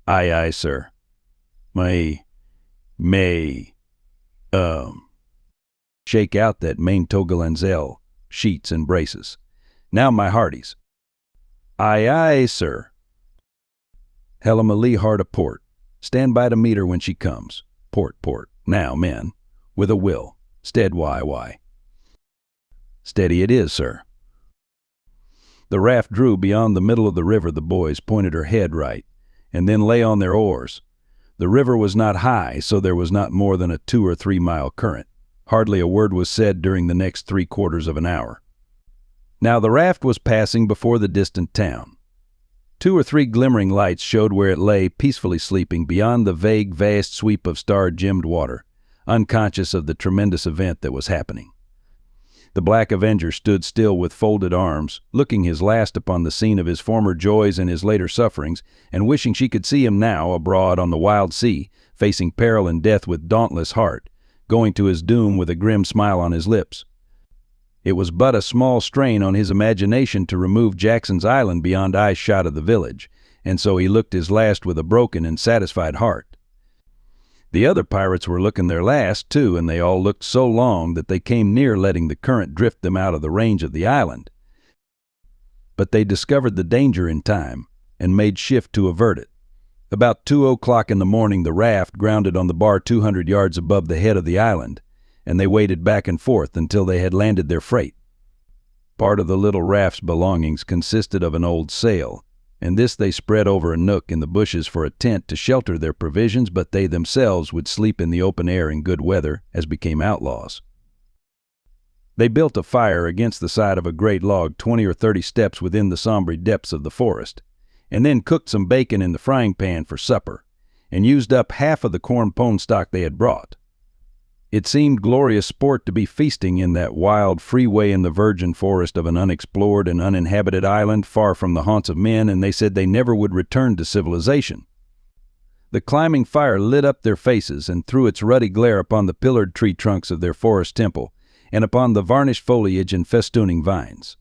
"Aye, aye, sir." May, shake out that main topgallant sheets and braces. "Now, my hearties." "Aye, aye, sir." "Helm a lee hard a port. Stand by to meet her when she comes. Port, port. Now, men, with a will. Stead, why. Steady it is, sir." The raft drew beyond the middle of the river. The boys pointed her head right, and then lay on their oars. The river was not high, so there was not more than a 2 or 3 mile current. Hardly a word was said during the next 3/4 of an hour. Now the raft was passing before the distant town. 2 or 3 glimmering lights showed where it lay, peacefully sleeping beyond the vague, vast sweep of star-gemmed water, unconscious of the tremendous event that was happening. The Black Avenger stood still with folded arms, looking his last upon the scene of his former joys and his later sufferings, and wishing she could see him now, abroad on the wild sea, facing peril and death with dauntless heart, going to his doom with a grim smile on his lips. It was but a small strain on his imagination to remove Jackson's Island beyond eye-shot of the village, and so he looked his last with a broken and satisfied heart. The other pirates were looking their last, too, and they all looked so long that they came near letting the current drift them out of the range of the island. But they discovered the danger in time, and made shift to avert it. About 2 o'clock in the morning, the raft grounded on the bar 200 yards above the head of the island, and they waded back and forth until they had landed their freight. Part of the little raft's belongings consisted of an old sail, and this they spread over a nook in the bushes for a tent to shelter their provisions, but they themselves would sleep in the open air in good weather, as became outlaws. They built a fire against the side of a great log 20 or 30 steps within the sombre depths of the forest, and then cooked some bacon in the frying pan for supper, and used up half of the corn pone stock they had brought. It seemed glorious sport to be feasting in that wild, free way in the virgin forest of an unexplored and uninhabited island far from the haunts of men, and they said they never would return to civilization. The climbing fire lit up their faces and threw its ruddy glare upon the pillared tree trunks of their forest temple and upon the varnished foliage and festooning vines.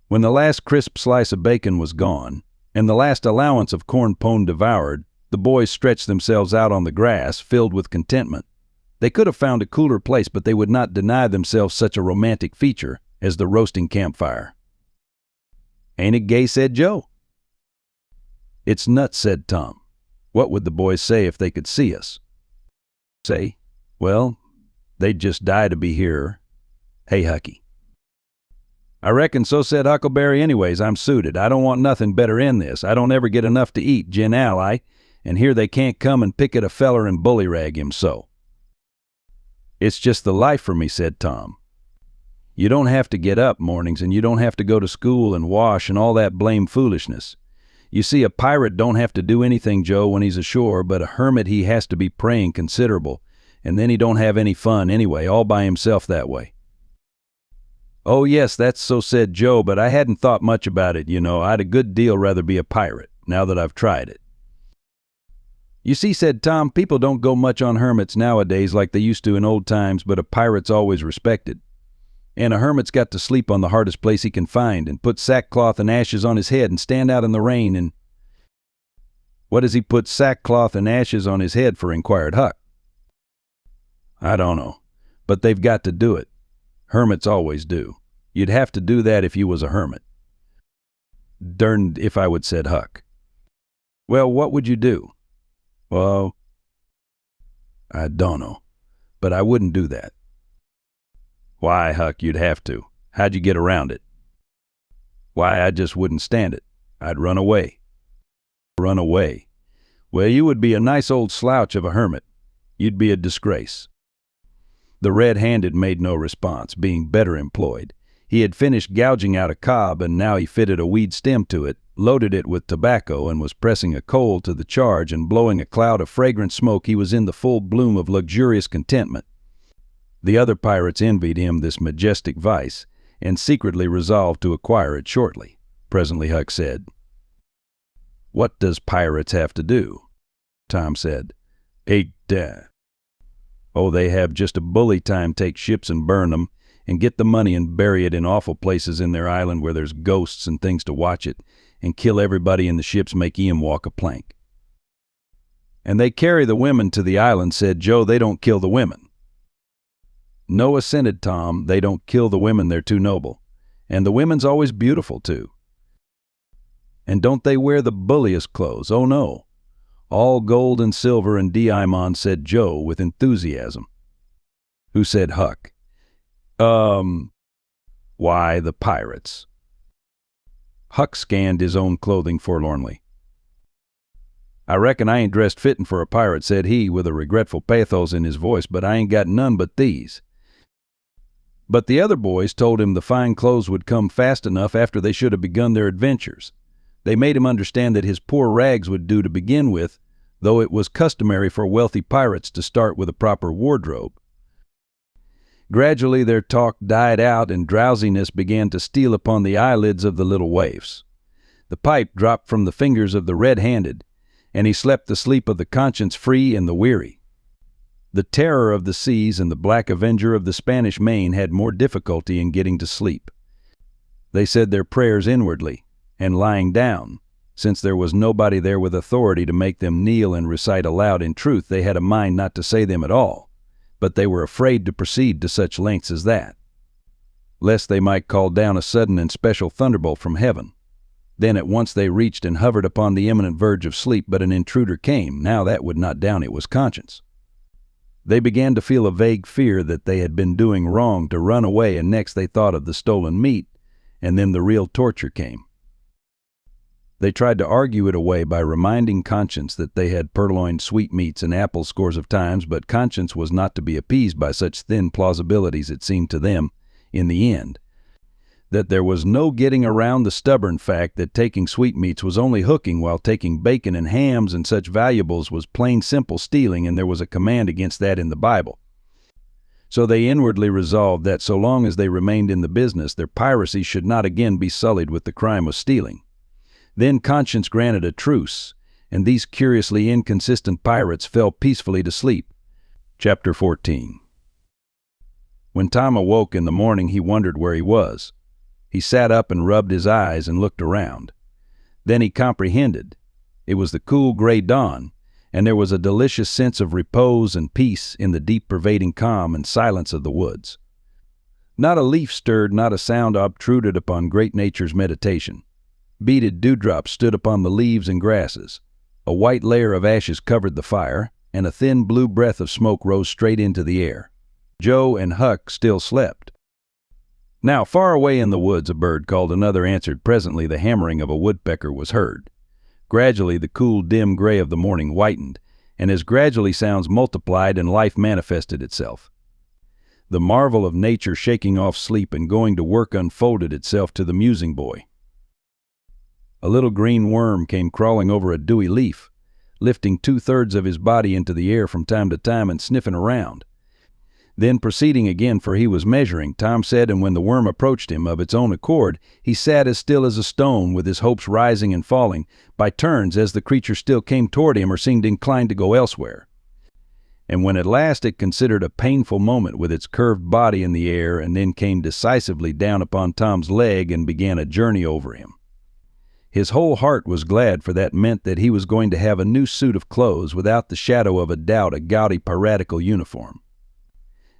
When the last crisp slice of bacon was gone, and the last allowance of corn pone devoured, the boys stretched themselves out on the grass, filled with contentment. They could have found a cooler place, but they would not deny themselves such a romantic feature as the roasting campfire. "Ain't it gay?" said Joe. "It's nuts," said Tom. "What would the boys say if they could see us?" "Say? Well, they'd just die to be here. Hey, Hucky." "I reckon so," said Huckleberry. "Anyways, I'm suited. I don't want nothing better in this. I don't ever get enough to eat, gin ally, and here they can't come and pick at a feller and bullyrag him so." "It's just the life for me," said Tom. "You don't have to get up mornings, and you don't have to go to school and wash and all that blame foolishness. You see, a pirate don't have to do anything, Joe, when he's ashore, but a hermit he has to be praying considerable, and then he don't have any fun anyway, all by himself that way." "Oh, yes, that's so," said Joe, "but I hadn't thought much about it, you know. I'd a good deal rather be a pirate, now that I've tried it." "You see," said Tom, "people don't go much on hermits nowadays like they used to in old times, but a pirate's always respected. And a hermit's got to sleep on the hardest place he can find, and put sackcloth and ashes on his head, and stand out in the rain, and—" "What does he put sackcloth and ashes on his head for?" inquired Huck. "I don't know, but they've got to do it. Hermits always do. You'd have to do that if you was a hermit." "Derned if I would," said Huck. "Well, what would you do?" "Well, I don't know, but I wouldn't do that." "Why, Huck, you'd have to. How'd you get around it?" "Why, I just wouldn't stand it. I'd run away." "Run away? Well, you would be a nice old slouch of a hermit. You'd be a disgrace." The red-handed made no response, being better employed. He had finished gouging out a cob, and now he fitted a weed stem to it, loaded it with tobacco, and was pressing a coal to the charge and blowing a cloud of fragrant smoke. He was in the full bloom of luxurious contentment. The other pirates envied him this majestic vice, and secretly resolved to acquire it shortly. Presently Huck said, "What does pirates have to do?" Tom said, "Eat that." "Oh, they have just a bully time take ships and burn them, and get the money and bury it in awful places in their island where there's ghosts and things to watch it, and kill everybody in the ships, make Ian walk a plank." "And they carry the women to the island," said Joe. "They don't kill the women." "No," assented Tom, "they don't kill the women, they're too noble. And the women's always beautiful, too." "And don't they wear the bulliest clothes?" "Oh, no. All gold and silver and diamond," said Joe with enthusiasm. Who said Huck? Why, the pirates." Huck scanned his own clothing forlornly. "I reckon I ain't dressed fittin' for a pirate," said he, with a regretful pathos in his voice, "but I ain't got none but these." But the other boys told him the fine clothes would come fast enough after they should have begun their adventures. They made him understand that his poor rags would do to begin with, though it was customary for wealthy pirates to start with a proper wardrobe. Gradually their talk died out, and drowsiness began to steal upon the eyelids of the little waifs. The pipe dropped from the fingers of the red-handed, and he slept the sleep of the conscience-free and the weary. The terror of the seas and the black avenger of the Spanish Main had more difficulty in getting to sleep. They said their prayers inwardly, and lying down, since there was nobody there with authority to make them kneel and recite aloud. In truth, they had a mind not to say them at all, but they were afraid to proceed to such lengths as that, lest they might call down a sudden and special thunderbolt from heaven. Then at once they reached and hovered upon the imminent verge of sleep, but an intruder came. Now that would not down, it was conscience. They began to feel a vague fear that they had been doing wrong to run away, and next they thought of the stolen meat, and then the real torture came. They tried to argue it away by reminding conscience that they had purloined sweetmeats and apples scores of times, but conscience was not to be appeased by such thin plausibilities. It seemed to them, in the end, that there was no getting around the stubborn fact that taking sweetmeats was only hooking, while taking bacon and hams and such valuables was plain simple stealing, and there was a command against that in the Bible. So they inwardly resolved that so long as they remained in the business, their piracy should not again be sullied with the crime of stealing. Then conscience granted a truce, and these curiously inconsistent pirates fell peacefully to sleep. Chapter 14. When Tom awoke in the morning, he wondered where he was. He sat up and rubbed his eyes and looked around. Then he comprehended. It was the cool gray dawn, and there was a delicious sense of repose and peace in the deep pervading calm and silence of the woods. Not a leaf stirred, not a sound obtruded upon great nature's meditation. Beaded dewdrops stood upon the leaves and grasses. A white layer of ashes covered the fire, and a thin blue breath of smoke rose straight into the air. Joe and Huck still slept. Now, far away in the woods, a bird called, another answered. Presently the hammering of a woodpecker was heard. Gradually the cool, dim gray of the morning whitened, and as gradually sounds multiplied and life manifested itself. The marvel of nature shaking off sleep and going to work unfolded itself to the musing boy. A little green worm came crawling over a dewy leaf, lifting 2/3 of his body into the air from time to time and sniffing around. Then proceeding again, for he was measuring, Tom said, and when the worm approached him of its own accord, he sat as still as a stone, with his hopes rising and falling by turns as the creature still came toward him or seemed inclined to go elsewhere. And when at last it considered a painful moment with its curved body in the air, and then came decisively down upon Tom's leg and began a journey over him. His whole heart was glad, for that meant that he was going to have a new suit of clothes, without the shadow of a doubt a gaudy piratical uniform.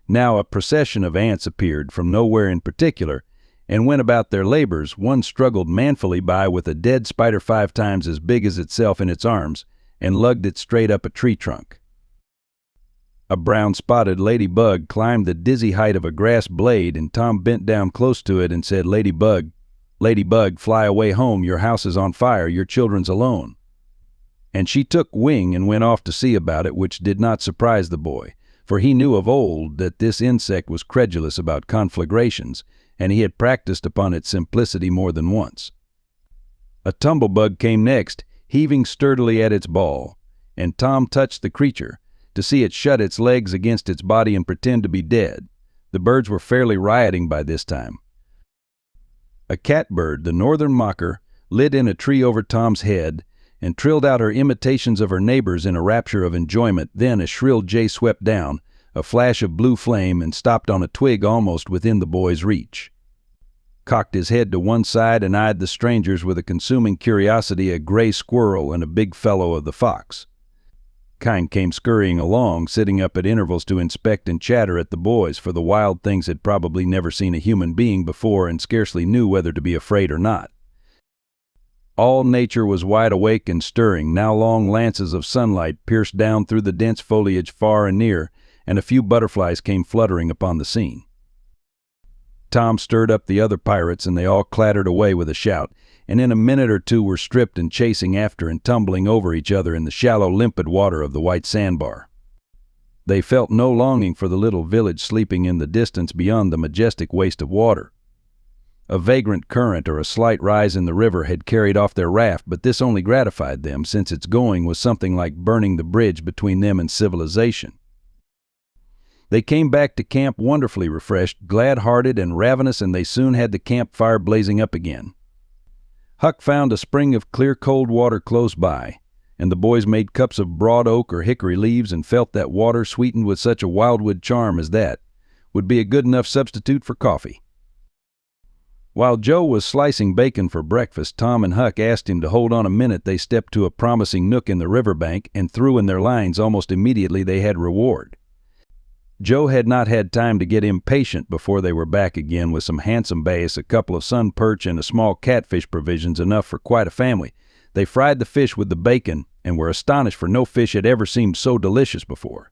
Now a procession of ants appeared from nowhere in particular, and went about their labors. One struggled manfully by with a dead spider 5 times as big as itself in its arms, and lugged it straight up a tree trunk. A brown-spotted ladybug climbed the dizzy height of a grass blade, and Tom bent down close to it and said, "Ladybug, ladybug, fly away home, your house is on fire, your children's alone." And she took wing and went off to see about it, which did not surprise the boy, for he knew of old that this insect was credulous about conflagrations, and he had practiced upon its simplicity more than once. A tumblebug came next, heaving sturdily at its ball, and Tom touched the creature, to see it shut its legs against its body and pretend to be dead. The birds were fairly rioting by this time. A catbird, the northern mocker, lit in a tree over Tom's head and trilled out her imitations of her neighbors in a rapture of enjoyment. Then a shrill jay swept down, a flash of blue flame, and stopped on a twig almost within the boy's reach. Cocked his head to one side and eyed the strangers with a consuming curiosity, a gray squirrel and a big fellow of the fox. Kind came scurrying along, sitting up at intervals to inspect and chatter at the boys, for the wild things had probably never seen a human being before and scarcely knew whether to be afraid or not. All nature was wide awake and stirring. Now long lances of sunlight pierced down through the dense foliage far and near, and a few butterflies came fluttering upon the scene. Tom stirred up the other pirates, and they all clattered away with a shout, and in a minute or two were stripped and chasing after and tumbling over each other in the shallow, limpid water of the white sandbar. They felt no longing for the little village sleeping in the distance beyond the majestic waste of water. A vagrant current or a slight rise in the river had carried off their raft, but this only gratified them, since its going was something like burning the bridge between them and civilization. They came back to camp wonderfully refreshed, glad-hearted, and ravenous, and they soon had the campfire blazing up again. Huck found a spring of clear cold water close by, and the boys made cups of broad oak or hickory leaves and felt that water, sweetened with such a wildwood charm as that, would be a good enough substitute for coffee. While Joe was slicing bacon for breakfast, Tom and Huck asked him to hold on a minute. They stepped to a promising nook in the riverbank and threw in their lines. Almost immediately they had reward. Joe had not had time to get impatient before they were back again with some handsome bass, a couple of sun perch, and a small catfish, provisions enough for quite a family. They fried the fish with the bacon and were astonished, for no fish had ever seemed so delicious before.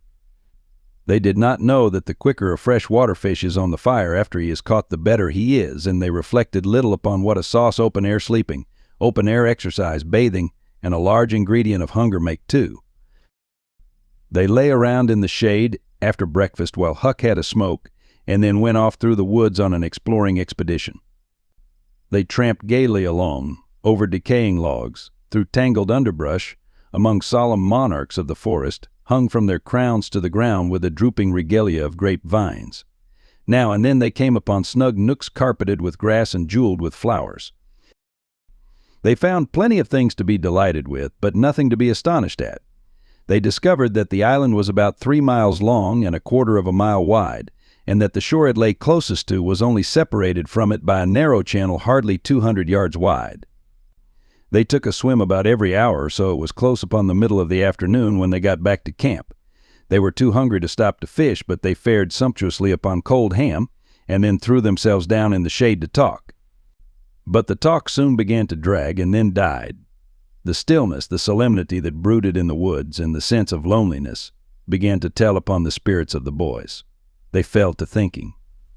They did not know that the quicker a fresh-water fish is on the fire after he is caught, the better he is, and they reflected little upon what a sauce open-air sleeping, open-air exercise, bathing, and a large ingredient of hunger make too. They lay around in the shade after breakfast while Huck had a smoke, and then went off through the woods on an exploring expedition. They tramped gaily along, over decaying logs, through tangled underbrush, among solemn monarchs of the forest, hung from their crowns to the ground with a drooping regalia of grape vines. Now and then they came upon snug nooks carpeted with grass and jeweled with flowers. They found plenty of things to be delighted with, but nothing to be astonished at. They discovered that the island was about 3 miles long and 1/4 of a mile wide, and that the shore it lay closest to was only separated from it by a narrow channel hardly 200 yards wide. They took a swim about every hour, so it was close upon the middle of the afternoon when they got back to camp. They were too hungry to stop to fish, but they fared sumptuously upon cold ham, and then threw themselves down in the shade to talk. But the talk soon began to drag and then died. The stillness, the solemnity that brooded in the woods, and the sense of loneliness began to tell upon the spirits of the boys. They fell to thinking.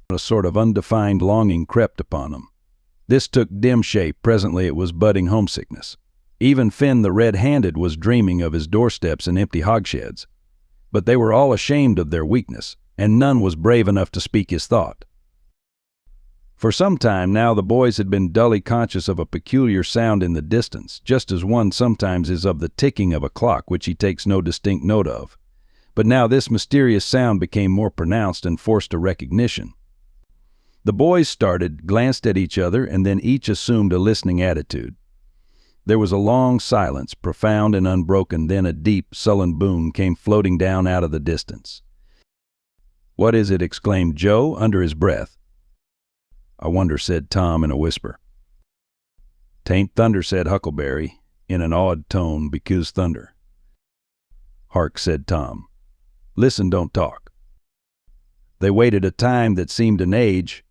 A sort of undefined longing crept upon them. This took dim shape. Presently it was budding homesickness. Even Finn the red-handed was dreaming of his doorsteps and empty hogsheads. But they were all ashamed of their weakness, and none was brave enough to speak his thought. For some time now the boys had been dully conscious of a peculiar sound in the distance, just as one sometimes is of the ticking of a clock which he takes no distinct note of. But now this mysterious sound became more pronounced and forced a recognition. The boys started, glanced at each other, and then each assumed a listening attitude. There was a long silence, profound and unbroken. Then a deep, sullen boom came floating down out of the distance. "What is it?" exclaimed Joe under his breath. "I wonder," said Tom in a whisper. "'Tain't thunder," said Huckleberry in an awed tone, "because thunder." "Hark," said Tom. "Listen, don't talk." They waited a time that seemed an age,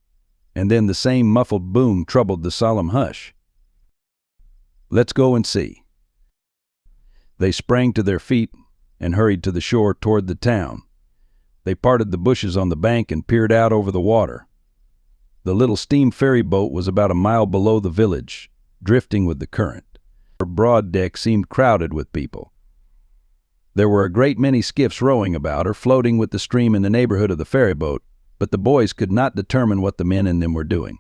and then the same muffled boom troubled the solemn hush. "Let's go and see." They sprang to their feet and hurried to the shore toward the town. They parted the bushes on the bank and peered out over the water. The little steam ferry boat was about a mile below the village, drifting with the current. Her broad deck seemed crowded with people. There were a great many skiffs rowing about or floating with the stream in the neighborhood of the ferry boat, but the boys could not determine what the men in them were doing.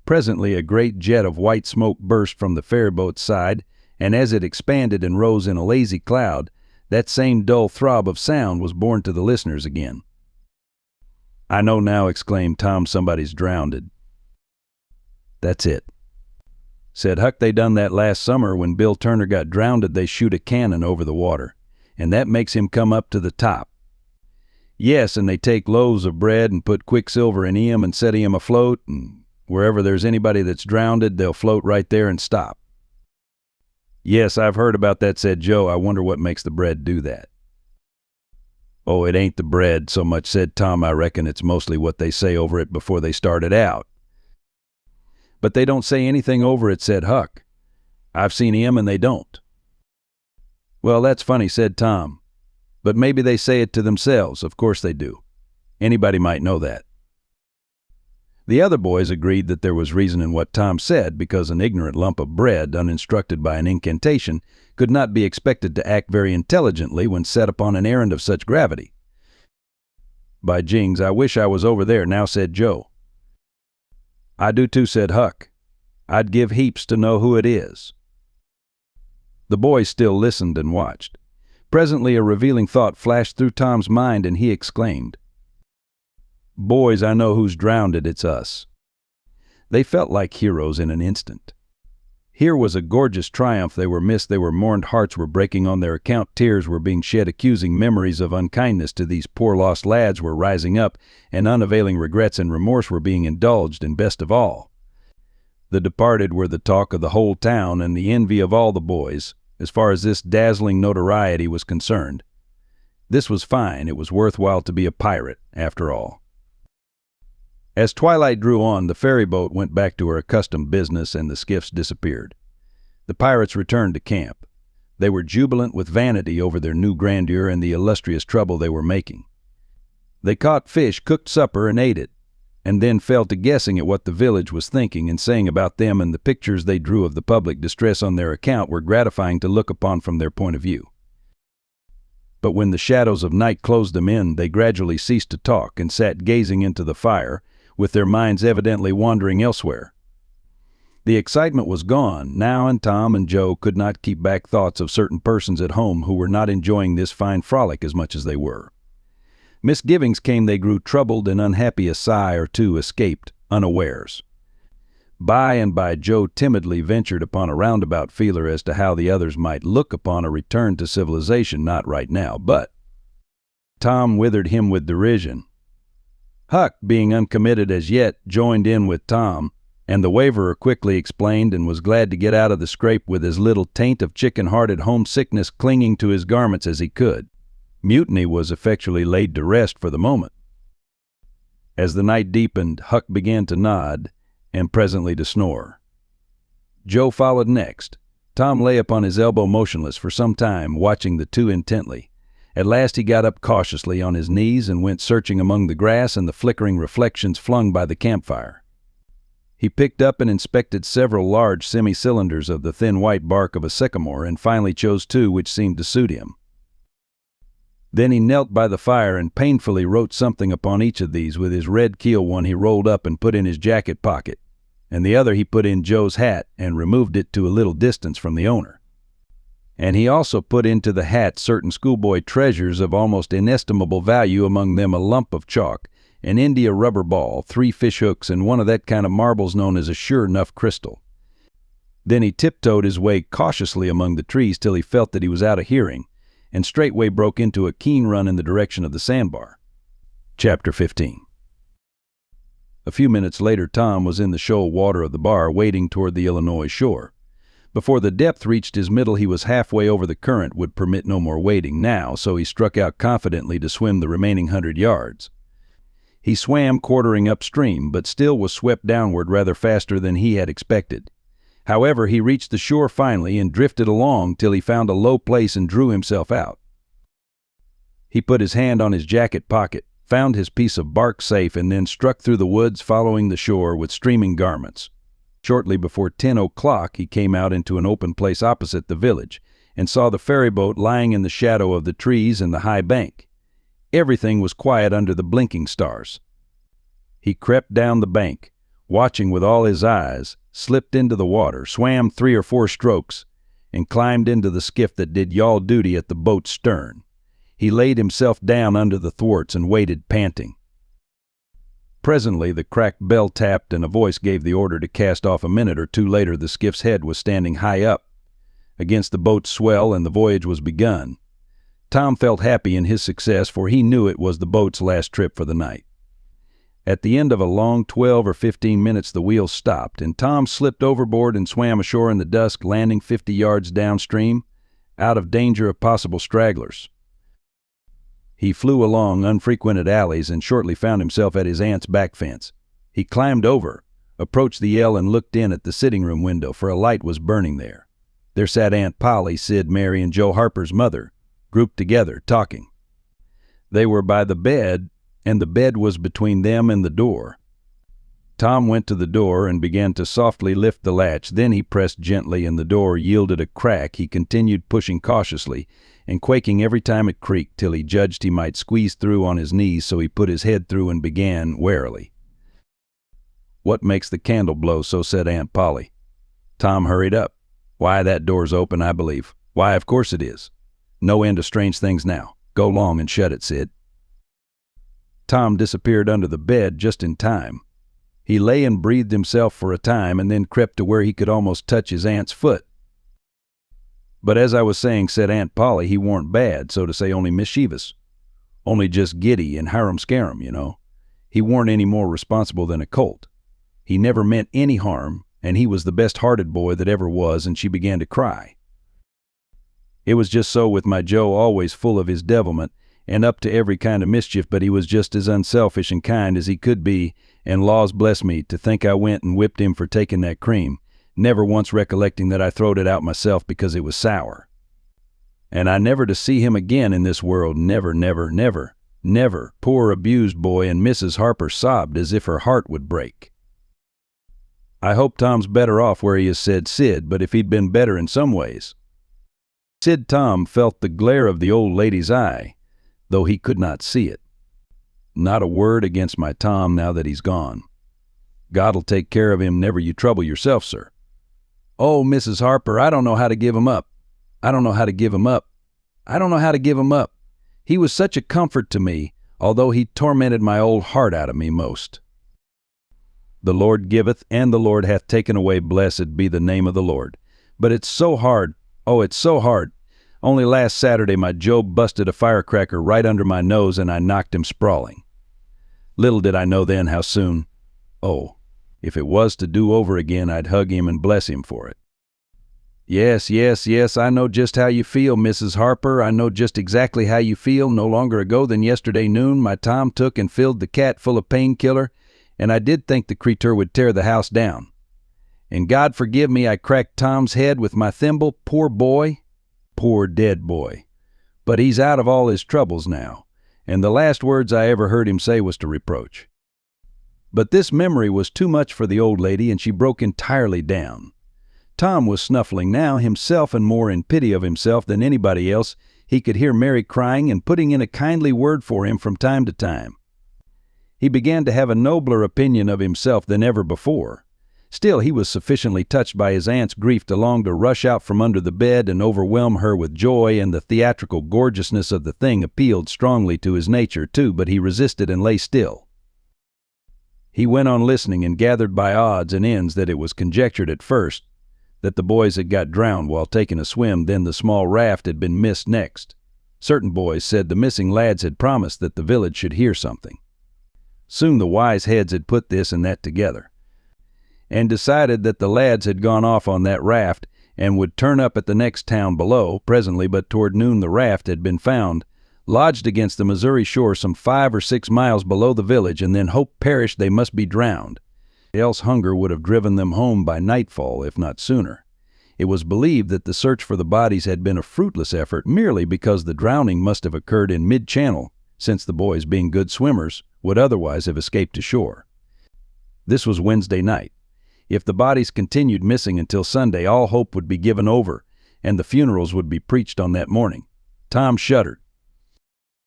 Presently a great jet of white smoke burst from the ferryboat's side, and as it expanded and rose in a lazy cloud, That same dull throb of sound was borne to the listeners again. "I know now," exclaimed Tom, "somebody's drownded." "That's it," said Huck. "They done that last summer when Bill Turner got drownded. They shoot a cannon over the water, and that makes him come up to the top. Yes, and they take loaves of bread and put quicksilver in 'em and set 'em afloat, and wherever there's anybody that's drownded, they'll float right there and stop." "Yes, I've heard about that," said Joe. "I wonder what makes the bread do that." "Oh, it ain't the bread so much," said Tom. "I reckon it's mostly what they say over it before they start it out." "But they don't say anything over it," said Huck. "I've seen 'em and they don't." "Well, that's funny," said Tom. "But maybe they say it to themselves. Of course they do. Anybody might know that." The other boys agreed that there was reason in what Tom said, because an ignorant lump of bread, uninstructed by an incantation, could not be expected to act very intelligently when set upon an errand of such gravity. "By jings, I wish I was over there now," said Joe. "I do too," said Huck. "I'd give heaps to know who it is." The boys still listened and watched. Presently a revealing thought flashed through Tom's mind, and he exclaimed, "Boys, I know who's drownded. It's us." They felt like heroes in an instant. Here was a gorgeous triumph. They were missed, they were mourned, hearts were breaking on their account, tears were being shed, accusing memories of unkindness to these poor lost lads were rising up, and unavailing regrets and remorse were being indulged, and best of all, the departed were the talk of the whole town and the envy of all the boys, as far as this dazzling notoriety was concerned. This was fine. It was worthwhile to be a pirate, after all. As twilight drew on, the ferry boat went back to her accustomed business and the skiffs disappeared. The pirates returned to camp. They were jubilant with vanity over their new grandeur and the illustrious trouble they were making. They caught fish, cooked supper, and ate it, and then fell to guessing at what the village was thinking and saying about them, and the pictures they drew of the public distress on their account were gratifying to look upon from their point of view. But when the shadows of night closed them in, they gradually ceased to talk and sat gazing into the fire, with their minds evidently wandering elsewhere. The excitement was gone now, and Tom and Joe could not keep back thoughts of certain persons at home who were not enjoying this fine frolic as much as they were. Misgivings came, they grew troubled and unhappy, a sigh or two escaped unawares. By and by Joe timidly ventured upon a roundabout feeler as to how the others might look upon a return to civilization. Not right now, but Tom withered him with derision. Huck, being uncommitted as yet, joined in with Tom, and the waverer quickly explained and was glad to get out of the scrape with as little taint of chicken-hearted homesickness clinging to his garments as he could. Mutiny was effectually laid to rest for the moment. As the night deepened, Huck began to nod, and presently to snore. Joe followed next. Tom lay upon his elbow motionless for some time, watching the two intently. At last he got up cautiously on his knees and went searching among the grass and the flickering reflections flung by the campfire. He picked up and inspected several large semi-cylinders of the thin white bark of a sycamore, and finally chose two which seemed to suit him. Then he knelt by the fire and painfully wrote something upon each of these with his red keel. One he rolled up and put in his jacket pocket, and the other he put in Joe's hat and removed it to a little distance from the owner. And he also put into the hat certain schoolboy treasures of almost inestimable value, among them a lump of chalk, an India rubber ball, 3 fish hooks, and one of that kind of marbles known as a sure-enough crystal. Then he tiptoed his way cautiously among the trees till he felt that he was out of hearing, and straightway broke into a keen run in the direction of the sandbar. Chapter 15. A few minutes later Tom was in the shoal water of the bar, wading toward the Illinois shore. Before the depth reached his middle he was halfway over. The current would permit no more wading now, so he struck out confidently to swim the remaining 100 yards. He swam quartering upstream, but still was swept downward rather faster than he had expected. However, he reached the shore finally and drifted along till he found a low place and drew himself out. He put his hand on his jacket pocket, found his piece of bark safe, and then struck through the woods, following the shore with streaming garments. Shortly before 10 o'clock he came out into an open place opposite the village, and saw the ferry boat lying in the shadow of the trees and the high bank. Everything was quiet under the blinking stars. He crept down the bank, watching with all his eyes, slipped into the water, swam 3 or 4 strokes, and climbed into the skiff that did yawl duty at the boat's stern. He laid himself down under the thwarts and waited, panting. Presently the cracked bell tapped and a voice gave the order to cast off. A minute or two later the skiff's head was standing high up against the boat's swell and the voyage was begun. Tom felt happy in his success, for he knew it was the boat's last trip for the night. At the end of a long 12 or 15 minutes the wheel stopped, and Tom slipped overboard and swam ashore in the dusk, landing 50 yards downstream, out of danger of possible stragglers. He flew along unfrequented alleys and shortly found himself at his aunt's back fence. He climbed over, approached the ell, and looked in at the sitting room window, for a light was burning there. There sat Aunt Polly, Sid, Mary, and Joe Harper's mother, grouped together, talking. They were by the bed, and the bed was between them and the door. Tom went to the door and began to softly lift the latch. Then he pressed gently, and the door yielded a crack. He continued pushing cautiously and quaking every time it creaked, till he judged he might squeeze through on his knees, so he put his head through and began warily. "What makes the candle blow so?" said Aunt Polly. Tom hurried up. "Why, that door's open, I believe." "Why, of course it is. No end of strange things now. Go long and shut it, Sid." Tom disappeared under the bed just in time. He lay and breathed himself for a time and then crept to where he could almost touch his aunt's foot. "But as I was saying," said Aunt Polly, "he warn't bad, so to say, only mischievous. Only just giddy and harum-scarum, you know. He warn't any more responsible than a colt. He never meant any harm, and he was the best-hearted boy that ever was," and she began to cry. "It was just so with my Joe, always full of his devilment, and up to every kind of mischief, but he was just as unselfish and kind as he could be, and laws bless me, to think I went and whipped him for taking that cream, never once recollecting that I throwed it out myself because it was sour. And I never to see him again in this world, never, never, never, never." Poor abused boy, and Mrs. Harper sobbed as if her heart would break. "I hope Tom's better off where he is," said Sid, "but if he'd been better in some ways." Sid Tom felt the glare of the old lady's eye, though he could not see it. "Not a word against my Tom now that he's gone. God'll take care of him, never you trouble yourself, sir." "Oh, Mrs. Harper, I don't know how to give him up. I don't know how to give him up. I don't know how to give him up. He was such a comfort to me, although he tormented my old heart out of me most. The Lord giveth, and the Lord hath taken away. Blessed be the name of the Lord. But it's so hard. Oh, it's so hard. Only last Saturday my Joe busted a firecracker right under my nose, and I knocked him sprawling. Little did I know then how soon. Oh, if it was to do over again, I'd hug him and bless him for it." Yes, yes, yes, I know just how you feel, Mrs. Harper. I know just exactly how you feel. No longer ago than yesterday noon, my Tom took and filled the cat full of painkiller, and I did think the creature would tear the house down. And God forgive me, I cracked Tom's head with my thimble. Poor boy. Poor dead boy. But he's out of all his troubles now, and the last words I ever heard him say was to reproach. But this memory was too much for the old lady, and she broke entirely down. Tom was snuffling now himself, and more in pity of himself than anybody else. He could hear Mary crying and putting in a kindly word for him from time to time. He began to have a nobler opinion of himself than ever before. Still, he was sufficiently touched by his aunt's grief to long to rush out from under the bed and overwhelm her with joy, and the theatrical gorgeousness of the thing appealed strongly to his nature, too, but he resisted and lay still. He went on listening, and gathered by odds and ends that it was conjectured at first that the boys had got drowned while taking a swim, then the small raft had been missed next. Certain boys said the missing lads had promised that the village should hear something. Soon the wise heads had put this and that together, and decided that the lads had gone off on that raft and would turn up at the next town below presently, but toward noon the raft had been found, lodged against the Missouri shore some 5 or 6 miles below the village, and then hope perished they must be drowned, else hunger would have driven them home by nightfall, if not sooner. It was believed that the search for the bodies had been a fruitless effort, merely because the drowning must have occurred in mid-channel, since the boys, being good swimmers, would otherwise have escaped to shore. This was Wednesday night. If the bodies continued missing until Sunday, all hope would be given over, and the funerals would be preached on that morning. Tom shuddered.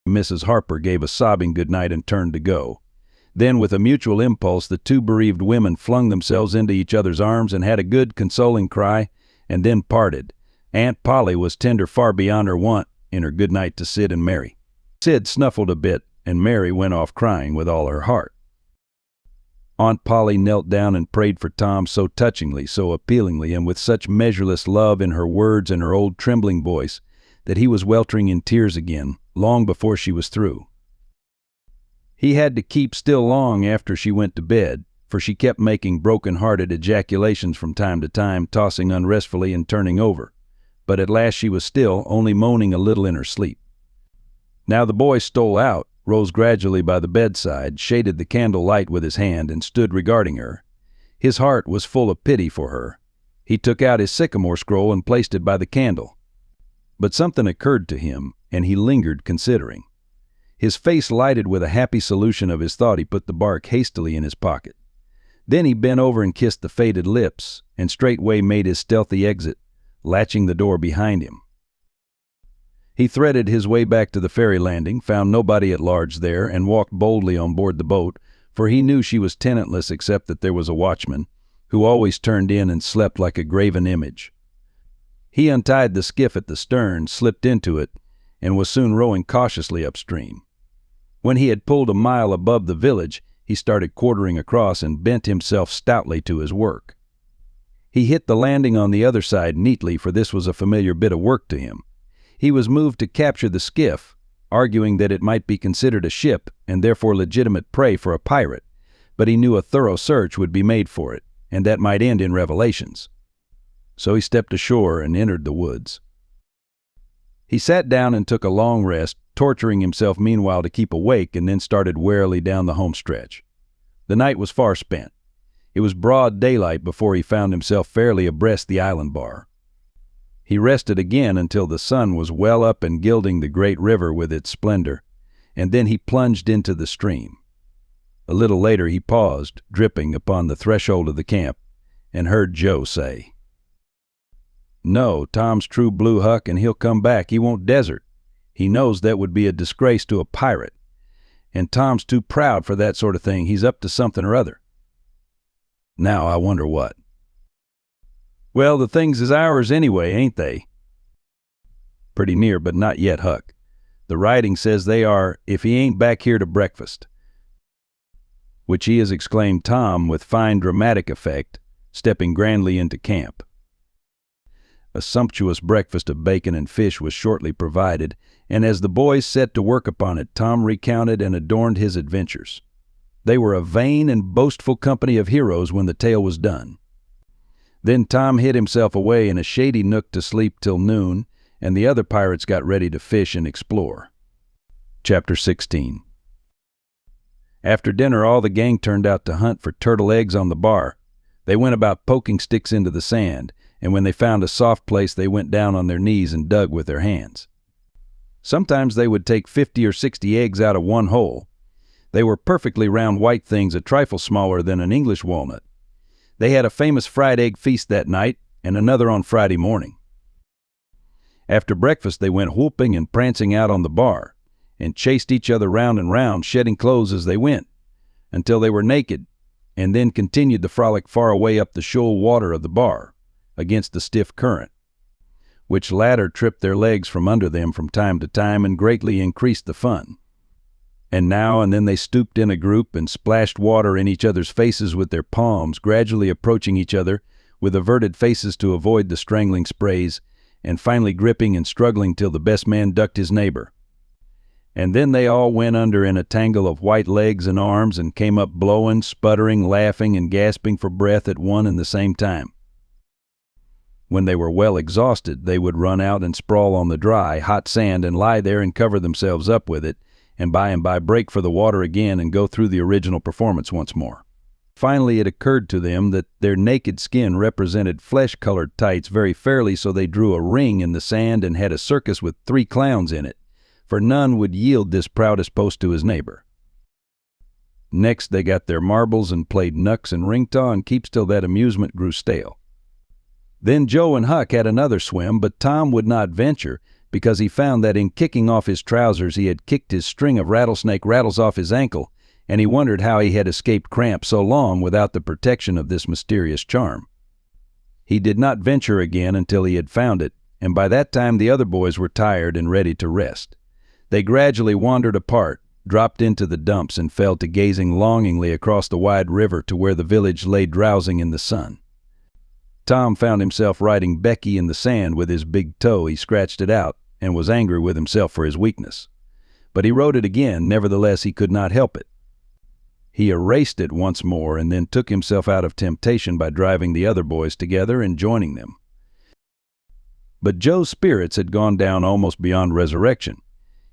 Mrs. Harper gave a sobbing good night and turned to go. Then, with a mutual impulse, the two bereaved women flung themselves into each other's arms and had a good, consoling cry, and then parted, Aunt Polly was tender far beyond her wont in her good night to Sid and Mary. Sid snuffled a bit, and Mary went off crying with all her heart. Aunt Polly knelt down and prayed for Tom so touchingly, so appealingly, and with such measureless love in her words and her old trembling voice that he was weltering in tears again, long before she was through. He had to keep still long after she went to bed, for she kept making broken-hearted ejaculations from time to time, tossing unrestfully and turning over. But at last she was still, only moaning a little in her sleep. Now the boy stole out, rose gradually by the bedside, shaded the candle light with his hand, and stood regarding her. His heart was full of pity for her. He took out his sycamore scroll and placed it by the candle. But something occurred to him, and he lingered considering. His face lighted with a happy solution of his thought. He put the bark hastily in his pocket. Then he bent over and kissed the faded lips, and straightway made his stealthy exit, latching the door behind him. He threaded his way back to the ferry landing, found nobody at large there, and walked boldly on board the boat, for he knew she was tenantless except that there was a watchman, who always turned in and slept like a graven image. He untied the skiff at the stern, slipped into it, and was soon rowing cautiously upstream. When he had pulled a mile above the village, he started quartering across and bent himself stoutly to his work. He hit the landing on the other side neatly, for this was a familiar bit of work to him. He was moved to capture the skiff, arguing that it might be considered a ship and therefore legitimate prey for a pirate, but he knew a thorough search would be made for it, and that might end in revelations. So he stepped ashore and entered the woods. He sat down and took a long rest, torturing himself meanwhile to keep awake, and then started warily down the home stretch. The night was far spent. It was broad daylight before he found himself fairly abreast the island bar. He rested again until the sun was well up and gilding the great river with its splendor, and then he plunged into the stream. A little later he paused, dripping, upon the threshold of the camp, and heard Joe say, "No, Tom's true blue, Huck, and he'll come back. He won't desert. He knows that would be a disgrace to a pirate. And Tom's too proud for that sort of thing. He's up to something or other. Now I wonder what." "Well, the things is ours anyway, ain't they?" "Pretty near, but not yet, Huck. The writing says they are, if he ain't back here to breakfast." "Which he is," exclaimed Tom with fine dramatic effect, stepping grandly into camp. A sumptuous breakfast of bacon and fish was shortly provided, and as the boys set to work upon it, Tom recounted and adorned his adventures. They were a vain and boastful company of heroes when the tale was done. Then Tom hid himself away in a shady nook to sleep till noon, and the other pirates got ready to fish and explore. Chapter 16. After dinner, all the gang turned out to hunt for turtle eggs on the bar. They went about poking sticks into the sand, and when they found a soft place, they went down on their knees and dug with their hands. Sometimes they would take 50 or 60 eggs out of one hole. They were perfectly round white things, a trifle smaller than an English walnut. They had a famous fried egg feast that night, and another on Friday morning. After breakfast, they went whooping and prancing out on the bar, and chased each other round and round, shedding clothes as they went, until they were naked, and then continued the frolic far away up the shoal water of the bar, against the stiff current, which latter tripped their legs from under them from time to time and greatly increased the fun. And now and then they stooped in a group and splashed water in each other's faces with their palms, gradually approaching each other with averted faces to avoid the strangling sprays, and finally gripping and struggling till the best man ducked his neighbor. And then they all went under in a tangle of white legs and arms and came up blowing, sputtering, laughing, and gasping for breath at one and the same time. When they were well exhausted, they would run out and sprawl on the dry, hot sand and lie there and cover themselves up with it, and by break for the water again and go through the original performance once more. Finally, it occurred to them that their naked skin represented flesh-colored tights very fairly, so they drew a ring in the sand and had a circus with 3 clowns in it, for none would yield this proudest post to his neighbor. Next, they got their marbles and played knucks and ring-taw and keeps till that amusement grew stale. Then Joe and Huck had another swim, but Tom would not venture, because he found that in kicking off his trousers he had kicked his string of rattlesnake rattles off his ankle, and he wondered how he had escaped cramp so long without the protection of this mysterious charm. He did not venture again until he had found it, and by that time the other boys were tired and ready to rest. They gradually wandered apart, dropped into the dumps, and fell to gazing longingly across the wide river to where the village lay drowsing in the sun. Tom found himself riding Becky in the sand with his big toe. He scratched it out and was angry with himself for his weakness. But he rode it again. Nevertheless, he could not help it. He erased it once more and then took himself out of temptation by driving the other boys together and joining them. But Joe's spirits had gone down almost beyond resurrection.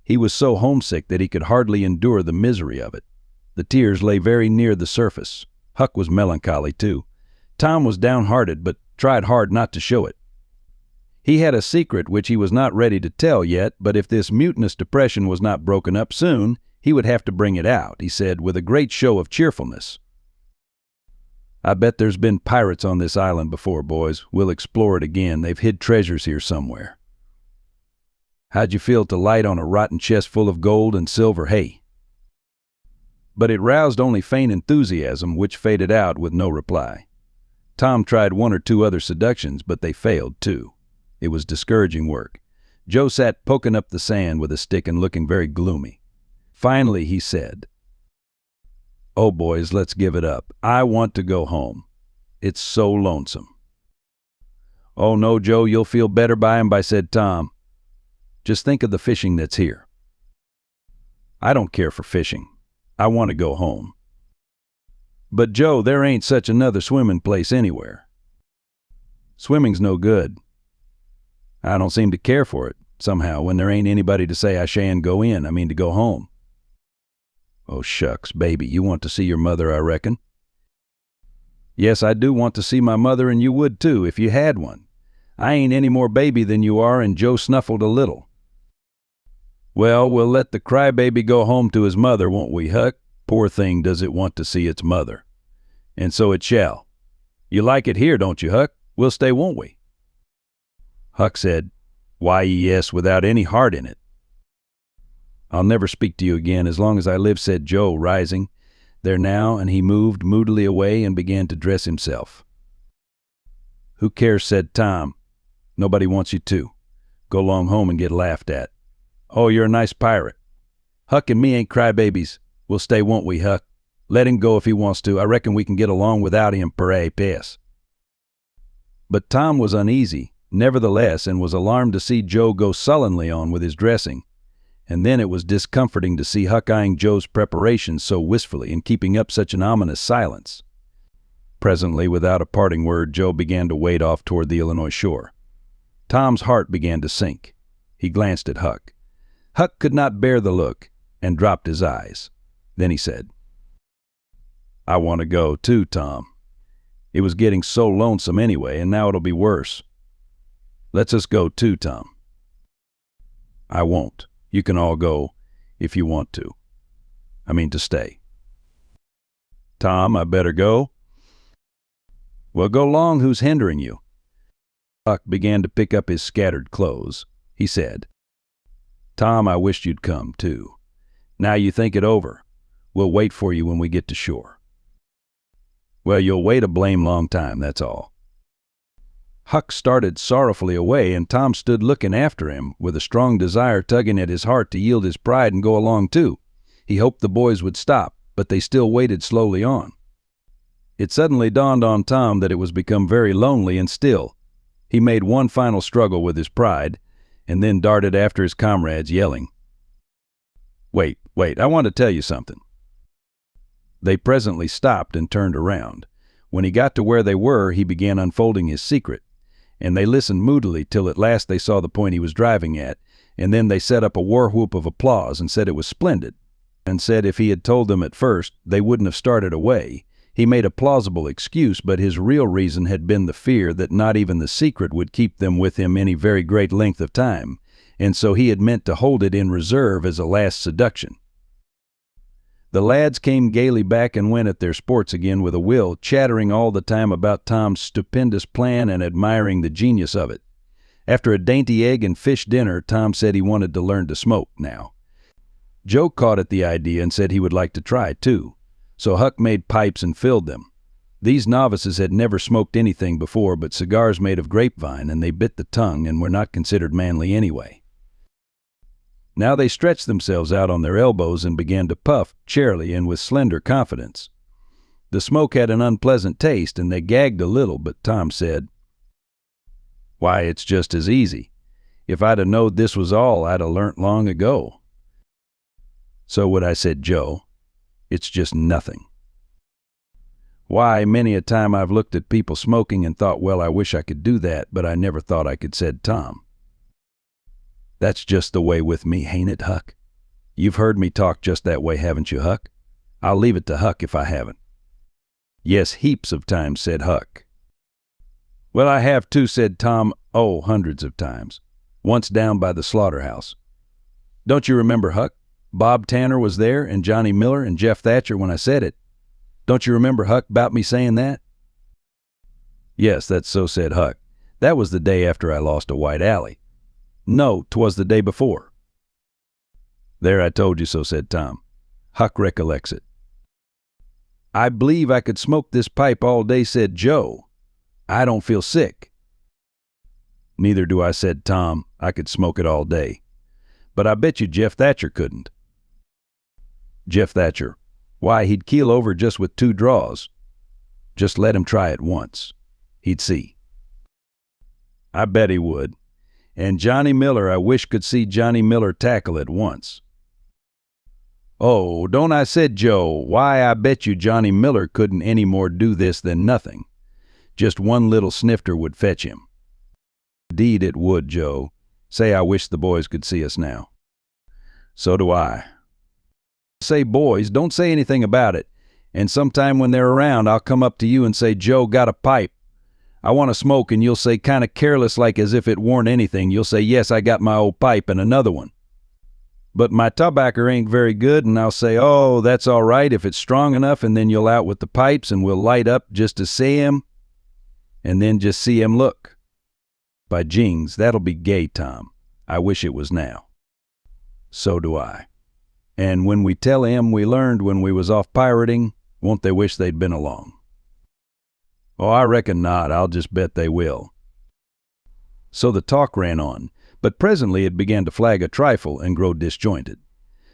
He was so homesick that he could hardly endure the misery of it. The tears lay very near the surface. Huck was melancholy too. Tom was downhearted, but tried hard not to show it. He had a secret which he was not ready to tell yet, but if this mutinous depression was not broken up soon, he would have to bring it out, he said with a great show of cheerfulness. I bet there's been pirates on this island before, boys. We'll explore it again. They've hid treasures here somewhere. How'd you feel to light on a rotten chest full of gold and silver hay? But it roused only faint enthusiasm, which faded out with no reply. Tom tried one or two other seductions, but they failed too. It was discouraging work. Joe sat poking up the sand with a stick and looking very gloomy. Finally, he said, "Oh, boys, let's give it up. I want to go home. It's so lonesome." "Oh, no, Joe, you'll feel better by and by," said Tom. "Just think of the fishing that's here." "I don't care for fishing. I want to go home." "But, Joe, there ain't such another swimming place anywhere." "Swimming's no good. I don't seem to care for it, somehow, when there ain't anybody to say I shan't go in. I mean to go home." "Oh, shucks, baby, you want to see your mother, I reckon." "Yes, I do want to see my mother, and you would too, if you had one. I ain't any more baby than you are," and Joe snuffled a little. "Well, we'll let the crybaby go home to his mother, won't we, Huck? Poor thing, does it want to see its mother. And so it shall. You like it here, don't you, Huck? We'll stay, won't we?" Huck said, "Why, yes," without any heart in it. "I'll never speak to you again as long as I live," said Joe, rising there now, and he moved moodily away and began to dress himself. "Who cares?" said Tom. "Nobody wants you to. Go along home and get laughed at. Oh, you're a nice pirate. Huck and me ain't crybabies. We'll stay, won't we, Huck? Let him go if he wants to. I reckon we can get along without him, pass." But Tom was uneasy, nevertheless, and was alarmed to see Joe go sullenly on with his dressing. And then it was discomforting to see Huck eyeing Joe's preparations so wistfully and keeping up such an ominous silence. Presently, without a parting word, Joe began to wade off toward the Illinois shore. Tom's heart began to sink. He glanced at Huck. Huck could not bear the look and dropped his eyes. Then he said, "I want to go too, Tom. It was getting so lonesome anyway, and now it'll be worse. Let's us go too, Tom." "I won't. You can all go if you want to. I mean to stay." "Tom, I better go." "Well, go long. Who's hindering you?" Huck began to pick up his scattered clothes. He said, "Tom, I wished you'd come too. Now you think it over. We'll wait for you when we get to shore." "Well, you'll wait a blame long time, that's all." Huck started sorrowfully away, and Tom stood looking after him, with a strong desire tugging at his heart to yield his pride and go along too. He hoped the boys would stop, but they still waded slowly on. It suddenly dawned on Tom that it was become very lonely and still. He made one final struggle with his pride, and then darted after his comrades, yelling, Wait, I want to tell you something." They presently stopped and turned around. When he got to where they were, he began unfolding his secret, and they listened moodily till at last they saw the point he was driving at, and then they set up a war whoop of applause and said it was splendid, and said if he had told them at first, they wouldn't have started away. He made a plausible excuse, but his real reason had been the fear that not even the secret would keep them with him any very great length of time, and so he had meant to hold it in reserve as a last seduction. The lads came gaily back and went at their sports again with a will, chattering all the time about Tom's stupendous plan and admiring the genius of it. After a dainty egg and fish dinner, Tom said he wanted to learn to smoke now. Joe caught at the idea and said he would like to try too, so Huck made pipes and filled them. These novices had never smoked anything before but cigars made of grapevine, and they bit the tongue and were not considered manly anyway. Now they stretched themselves out on their elbows and began to puff, cheerily and with slender confidence. The smoke had an unpleasant taste, and they gagged a little, but Tom said, "Why, it's just as easy. If I'd 'a' knowed this was all, I'd 'a' learnt long ago." "So would I," said Joe. "It's just nothing." "Why, many a time I've looked at people smoking and thought, well, I wish I could do that, but I never thought I could," said Tom. "That's just the way with me, hain't it, Huck? You've heard me talk just that way, haven't you, Huck? I'll leave it to Huck if I haven't." "Yes, heaps of times," said Huck. "Well, I have too," said Tom. "Oh, hundreds of times. Once down by the slaughterhouse. Don't you remember, Huck? Bob Tanner was there, and Johnny Miller, and Jeff Thatcher when I said it. Don't you remember, Huck, about me saying that?" "Yes, that's so," said Huck. "That was the day after I lost a White Alley." "No, 'twas the day before." "There, I told you so," said Tom. "Huck recollects it." "I believe I could smoke this pipe all day," said Joe. "I don't feel sick." "Neither do I," said Tom. "I could smoke it all day. But I bet you Jeff Thatcher couldn't." "Jeff Thatcher? Why, he'd keel over just with 2 draws. Just let him try it once. He'd see." "I bet he would. And Johnny Miller, I wish could see Johnny Miller tackle it once." "Oh, don't I," said Joe. "Why, I bet you Johnny Miller couldn't any more do this than nothing. Just one little snifter would fetch him." "Indeed it would, Joe. Say, I wish the boys could see us now." "So do I." "Say, boys, don't say anything about it. And sometime when they're around, I'll come up to you and say, 'Joe, got a pipe? I want to smoke,' and you'll say, kind of careless like as if it warn't anything, you'll say, 'Yes, I got my old pipe and another one.' But my tobacco ain't very good, and I'll say, 'Oh, that's all right if it's strong enough,' and then you'll out with the pipes and we'll light up just to see him, and then just see him look. By jings, that'll be gay, Tom. I wish it was now." "So do I. And when we tell him we learned when we was off pirating, won't they wish they'd been along?" "Oh, I reckon not. I'll just bet they will." So the talk ran on, but presently it began to flag a trifle and grow disjointed.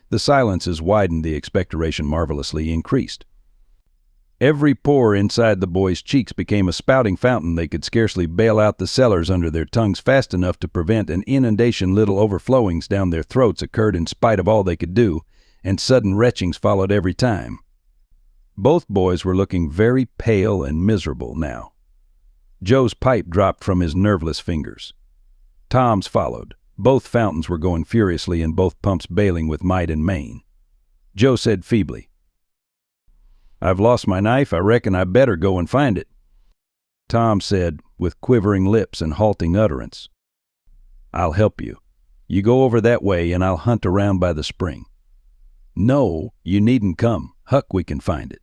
The silences widened, the expectoration marvelously increased. Every pore inside the boys' cheeks became a spouting fountain. They could scarcely bail out the cellars under their tongues fast enough to prevent an inundation. Little overflowings down their throats occurred in spite of all they could do, and sudden retchings followed every time. Both boys were looking very pale and miserable now. Joe's pipe dropped from his nerveless fingers. Tom's followed. Both fountains were going furiously and both pumps bailing with might and main. Joe said feebly, "I've lost my knife. I reckon I better go and find it." Tom said, with quivering lips and halting utterance, "I'll help you. You go over that way and I'll hunt around by the spring." "No, you needn't come. Huck, we can find it."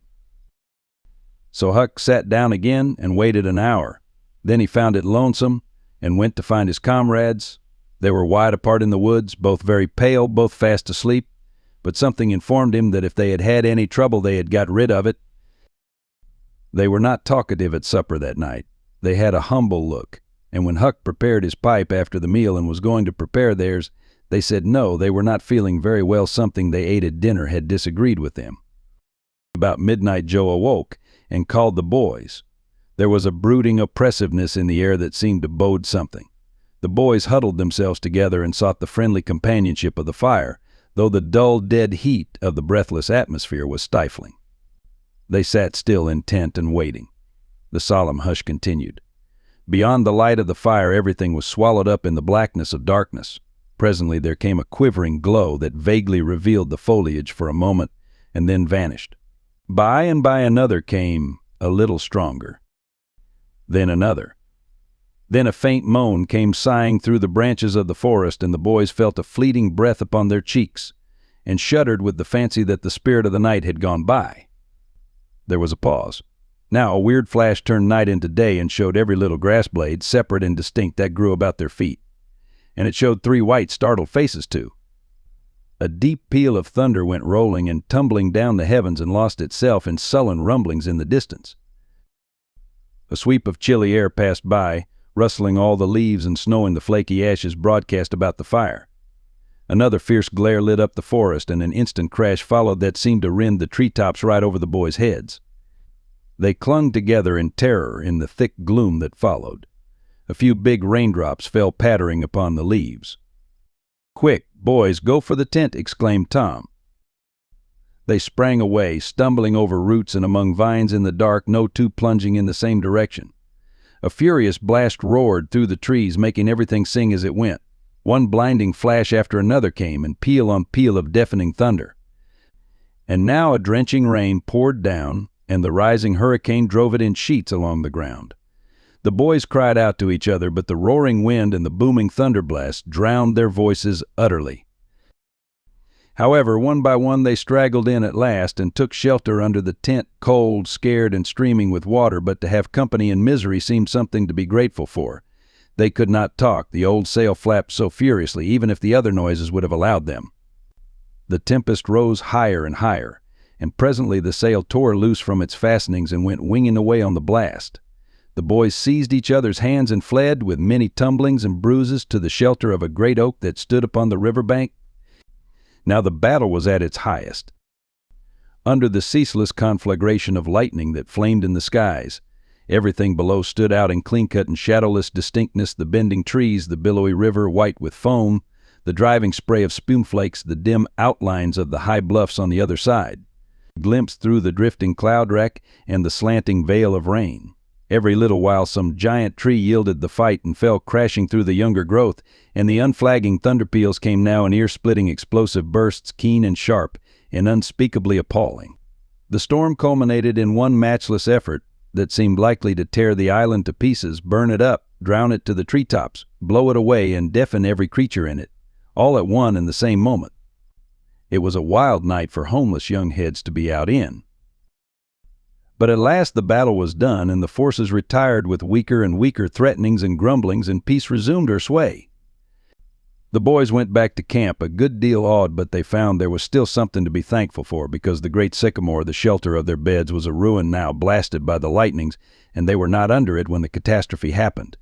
So Huck sat down again and waited an hour. Then he found it lonesome and went to find his comrades. They were wide apart in the woods, both very pale, both fast asleep, but something informed him that if they had had any trouble they had got rid of it. They were not talkative at supper that night. They had a humble look, and when Huck prepared his pipe after the meal and was going to prepare theirs, they said no, they were not feeling very well. Something they ate at dinner had disagreed with them. About midnight Joe awoke and called the boys. There was a brooding oppressiveness in the air that seemed to bode something. The boys huddled themselves together and sought the friendly companionship of the fire, though the dull, dead heat of the breathless atmosphere was stifling. They sat still, intent and waiting. The solemn hush continued. Beyond the light of the fire, everything was swallowed up in the blackness of darkness. Presently there came a quivering glow that vaguely revealed the foliage for a moment and then vanished. By and by another came, a little stronger. Then another. Then a faint moan came sighing through the branches of the forest, and the boys felt a fleeting breath upon their cheeks, and shuddered with the fancy that the spirit of the night had gone by. There was a pause. Now a weird flash turned night into day and showed every little grass blade, separate and distinct, that grew about their feet. And it showed 3 white, startled faces too. A deep peal of thunder went rolling and tumbling down the heavens and lost itself in sullen rumblings in the distance. A sweep of chilly air passed by, rustling all the leaves and snow in the flaky ashes broadcast about the fire. Another fierce glare lit up the forest, and an instant crash followed that seemed to rend the treetops right over the boys' heads. They clung together in terror in the thick gloom that followed. A few big raindrops fell pattering upon the leaves. "Quick, boys, go for the tent!" exclaimed Tom. They sprang away, stumbling over roots and among vines in the dark, no two plunging in the same direction. A furious blast roared through the trees, making everything sing as it went. One blinding flash after another came, and peal on peal of deafening thunder. And now a drenching rain poured down, and the rising hurricane drove it in sheets along the ground. The boys cried out to each other, but the roaring wind and the booming thunder blasts drowned their voices utterly. However, one by one they straggled in at last and took shelter under the tent, cold, scared, and streaming with water, but to have company in misery seemed something to be grateful for. They could not talk. The old sail flapped so furiously, even if the other noises would have allowed them. The tempest rose higher and higher, and presently the sail tore loose from its fastenings and went winging away on the blast. The boys seized each other's hands and fled, with many tumblings and bruises, to the shelter of a great oak that stood upon the river bank. Now the battle was at its highest. Under the ceaseless conflagration of lightning that flamed in the skies, everything below stood out in clean-cut and shadowless distinctness: the bending trees, the billowy river white with foam, the driving spray of spume-flakes, the dim outlines of the high bluffs on the other side, glimpsed through the drifting cloud rack and the slanting veil of rain. Every little while some giant tree yielded the fight and fell crashing through the younger growth, and the unflagging thunder peals came now in ear-splitting explosive bursts, keen and sharp and unspeakably appalling. The storm culminated in one matchless effort that seemed likely to tear the island to pieces, burn it up, drown it to the treetops, blow it away, and deafen every creature in it, all at one and the same moment. It was a wild night for homeless young heads to be out in. But at last the battle was done, and the forces retired with weaker and weaker threatenings and grumblings, and peace resumed her sway. The boys went back to camp, a good deal awed, but they found there was still something to be thankful for, because the great sycamore, the shelter of their beds, was a ruin now, blasted by the lightnings, and they were not under it when the catastrophe happened.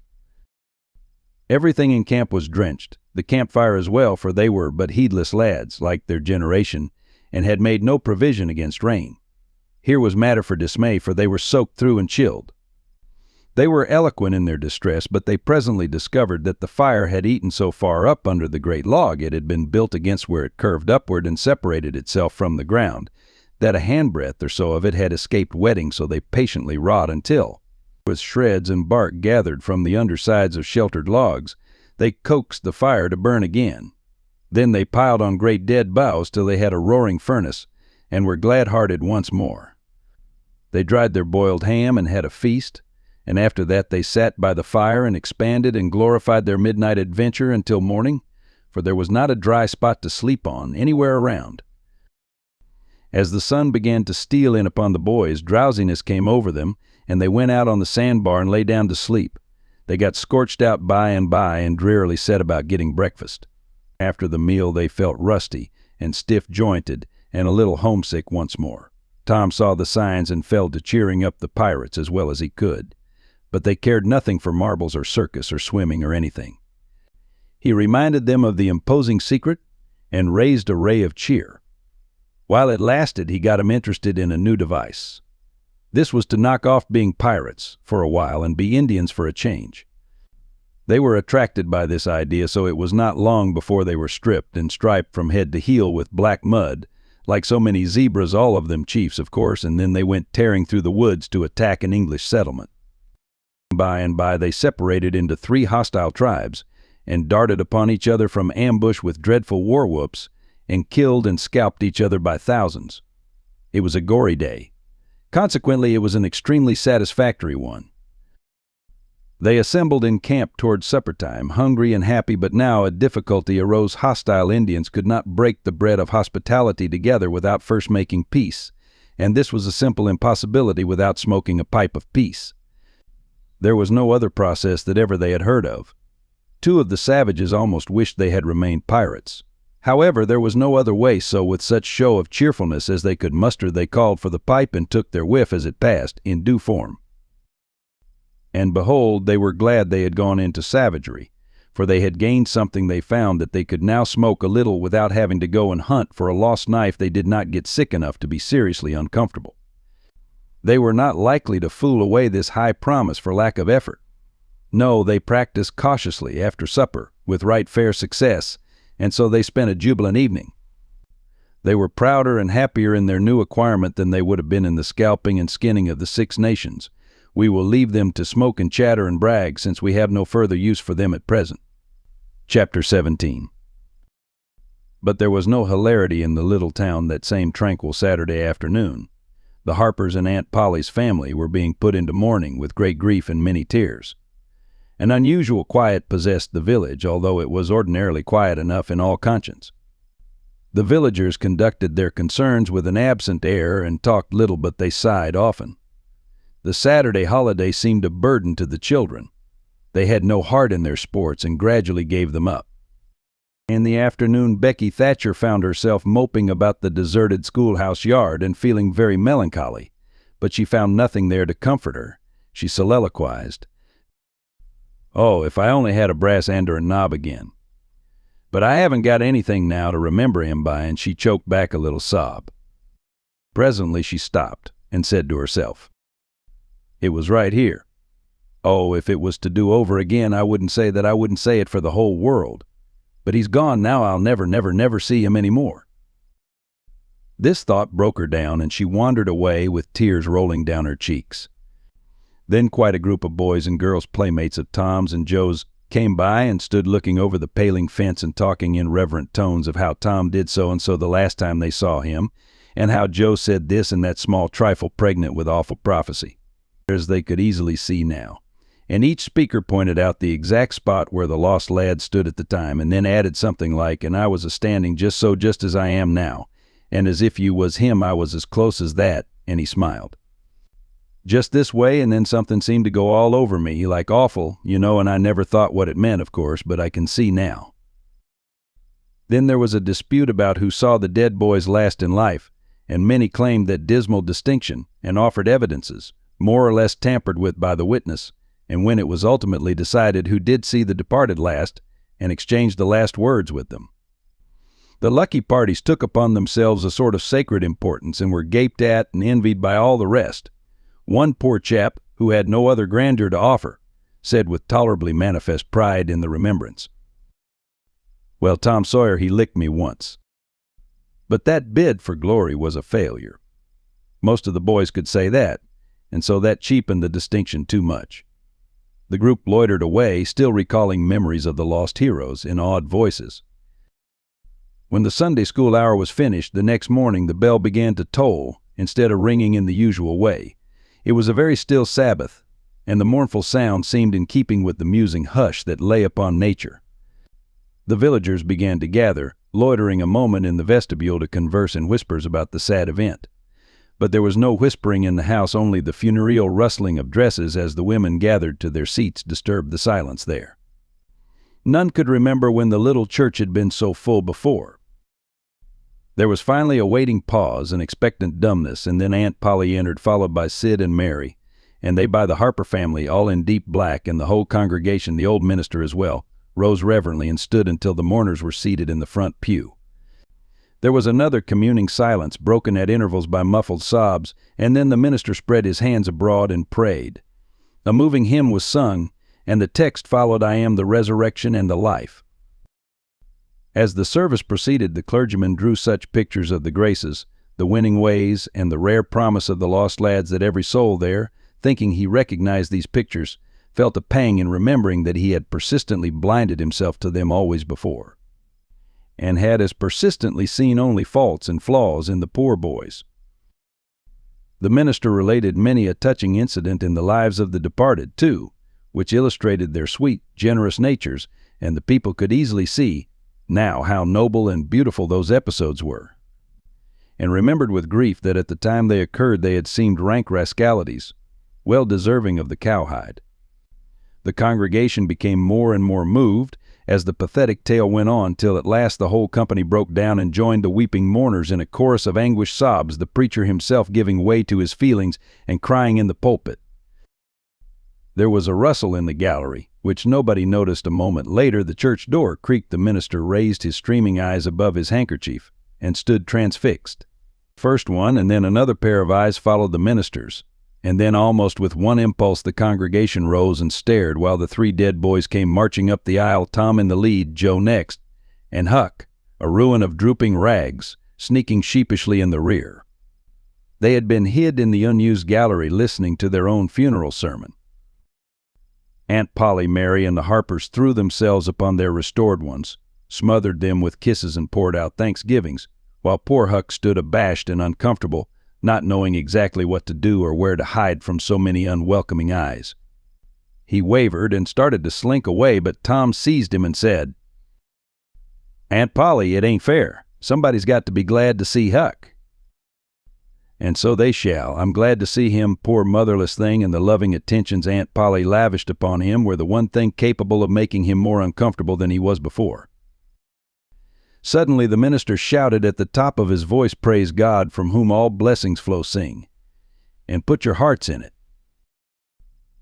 Everything in camp was drenched, the campfire as well, for they were but heedless lads, like their generation, and had made no provision against rain. Here was matter for dismay, for they were soaked through and chilled. They were eloquent in their distress, but they presently discovered that the fire had eaten so far up under the great log it had been built against, where it curved upward and separated itself from the ground, that a handbreadth or so of it had escaped wetting, so they patiently wrought until, with shreds and bark gathered from the undersides of sheltered logs, they coaxed the fire to burn again. Then they piled on great dead boughs till they had a roaring furnace, and were glad-hearted once more. They dried their boiled ham and had a feast, and after that they sat by the fire and expanded and glorified their midnight adventure until morning, for there was not a dry spot to sleep on anywhere around. As the sun began to steal in upon the boys, drowsiness came over them, and they went out on the sandbar and lay down to sleep. They got scorched out by and by and drearily set about getting breakfast. After the meal they felt rusty and stiff-jointed and a little homesick once more. Tom saw the signs and fell to cheering up the pirates as well as he could, but they cared nothing for marbles or circus or swimming or anything. He reminded them of the imposing secret and raised a ray of cheer. While it lasted, he got them interested in a new device. This was to knock off being pirates for a while and be Indians for a change. They were attracted by this idea, so it was not long before they were stripped and striped from head to heel with black mud, like so many zebras, all of them chiefs, of course, and then they went tearing through the woods to attack an English settlement. By and by they separated into 3 hostile tribes, and darted upon each other from ambush with dreadful war whoops, and killed and scalped each other by thousands. It was a gory day. Consequently, it was an extremely satisfactory one. They assembled in camp toward supper time, hungry and happy, but now a difficulty arose. Hostile Indians could not break the bread of hospitality together without first making peace, and this was a simple impossibility without smoking a pipe of peace. There was no other process that ever they had heard of. 2 of the savages almost wished they had remained pirates. However, there was no other way, so with such show of cheerfulness as they could muster they called for the pipe and took their whiff as it passed, in due form. And behold, they were glad they had gone into savagery, for they had gained something. They found that they could now smoke a little without having to go and hunt for a lost knife. They did not get sick enough to be seriously uncomfortable. They were not likely to fool away this high promise for lack of effort. No, they practiced cautiously after supper, with right fair success, and so they spent a jubilant evening. They were prouder and happier in their new acquirement than they would have been in the scalping and skinning of the Six Nations. We will leave them to smoke and chatter and brag, since we have no further use for them at present. Chapter 17. But there was no hilarity in the little town that same tranquil Saturday afternoon. The Harpers and Aunt Polly's family were being put into mourning with great grief and many tears. An unusual quiet possessed the village, although it was ordinarily quiet enough in all conscience. The villagers conducted their concerns with an absent air and talked little, but they sighed often. The Saturday holiday seemed a burden to the children. They had no heart in their sports and gradually gave them up. In the afternoon, Becky Thatcher found herself moping about the deserted schoolhouse yard and feeling very melancholy, but she found nothing there to comfort her. She soliloquized, "Oh, if I only had a brass andorin knob again. But I haven't got anything now to remember him by," and she choked back a little sob. Presently she stopped and said to herself, "It was right here. Oh, if it was to do over again, I wouldn't say it for the whole world. But he's gone now. I'll never see him any more." This thought broke her down, and she wandered away with tears rolling down her cheeks. Then quite a group of boys and girls, playmates of Tom's and Joe's, came by and stood looking over the paling fence and talking in reverent tones of how Tom did so and so the last time they saw him, and how Joe said this and that small trifle pregnant with awful prophecy, as they could easily see now. And each speaker pointed out the exact spot where the lost lad stood at the time, and then added something like, "And I was a-standing just as I am now, and as if you was him I was as close as that," and he smiled. "Just this way, and then something seemed to go all over me, like awful, and I never thought what it meant, of course, but I can see now." Then there was a dispute about who saw the dead boys last in life, and many claimed that dismal distinction, and offered evidences, more or less tampered with by the witness, and when it was ultimately decided who did see the departed last, and exchanged the last words with them. The lucky parties took upon themselves a sort of sacred importance, and were gaped at and envied by all the rest. One poor chap, who had no other grandeur to offer, said with tolerably manifest pride in the remembrance, "Well, Tom Sawyer, he licked me once." But that bid for glory was a failure. Most of the boys could say that, and so that cheapened the distinction too much. The group loitered away, still recalling memories of the lost heroes, in awed voices. When the Sunday school hour was finished, the next morning the bell began to toll, instead of ringing in the usual way. It was a very still Sabbath, and the mournful sound seemed in keeping with the musing hush that lay upon nature. The villagers began to gather, loitering a moment in the vestibule to converse in whispers about the sad event. But there was no whispering in the house, only the funereal rustling of dresses as the women gathered to their seats disturbed the silence there. None could remember when the little church had been so full before. There was finally a waiting pause, an expectant dumbness, and then Aunt Polly entered, followed by Sid and Mary, and they by the Harper family, all in deep black, and the whole congregation, the old minister as well, rose reverently and stood until the mourners were seated in the front pew. There was another communing silence, broken at intervals by muffled sobs, and then the minister spread his hands abroad and prayed. A moving hymn was sung, and the text followed, "I am the resurrection and the life." As the service proceeded, the clergyman drew such pictures of the graces, the winning ways, and the rare promise of the lost lads that every soul there, thinking he recognized these pictures, felt a pang in remembering that he had persistently blinded himself to them always before, and had as persistently seen only faults and flaws in the poor boys. The minister related many a touching incident in the lives of the departed, too, which illustrated their sweet, generous natures, and the people could easily see now how noble and beautiful those episodes were, and remembered with grief that at the time they occurred they had seemed rank rascalities, well deserving of the cowhide. The congregation became more and more moved as the pathetic tale went on, till at last the whole company broke down and joined the weeping mourners in a chorus of anguished sobs, the preacher himself giving way to his feelings and crying in the pulpit, There was a rustle in the gallery, which nobody noticed a moment later. The church door creaked. The minister raised his streaming eyes above his handkerchief and stood transfixed. First one and then another pair of eyes followed the minister's, and then almost with one impulse the congregation rose and stared while the three dead boys came marching up the aisle, Tom in the lead, Joe next, and Huck, a ruin of drooping rags, sneaking sheepishly in the rear. They had been hid in the unused gallery listening to their own funeral sermon. Aunt Polly, Mary, and the Harpers threw themselves upon their restored ones, smothered them with kisses and poured out thanksgivings, while poor Huck stood abashed and uncomfortable, not knowing exactly what to do or where to hide from so many unwelcoming eyes. He wavered and started to slink away, but Tom seized him and said, "Aunt Polly, it ain't fair. Somebody's got to be glad to see Huck." "And so they shall. I'm glad to see him, poor motherless thing, and the loving attentions Aunt Polly lavished upon him were the one thing capable of making him more uncomfortable than he was before." Suddenly the minister shouted at the top of his voice, "Praise God, from whom all blessings flow, sing, and put your hearts in it."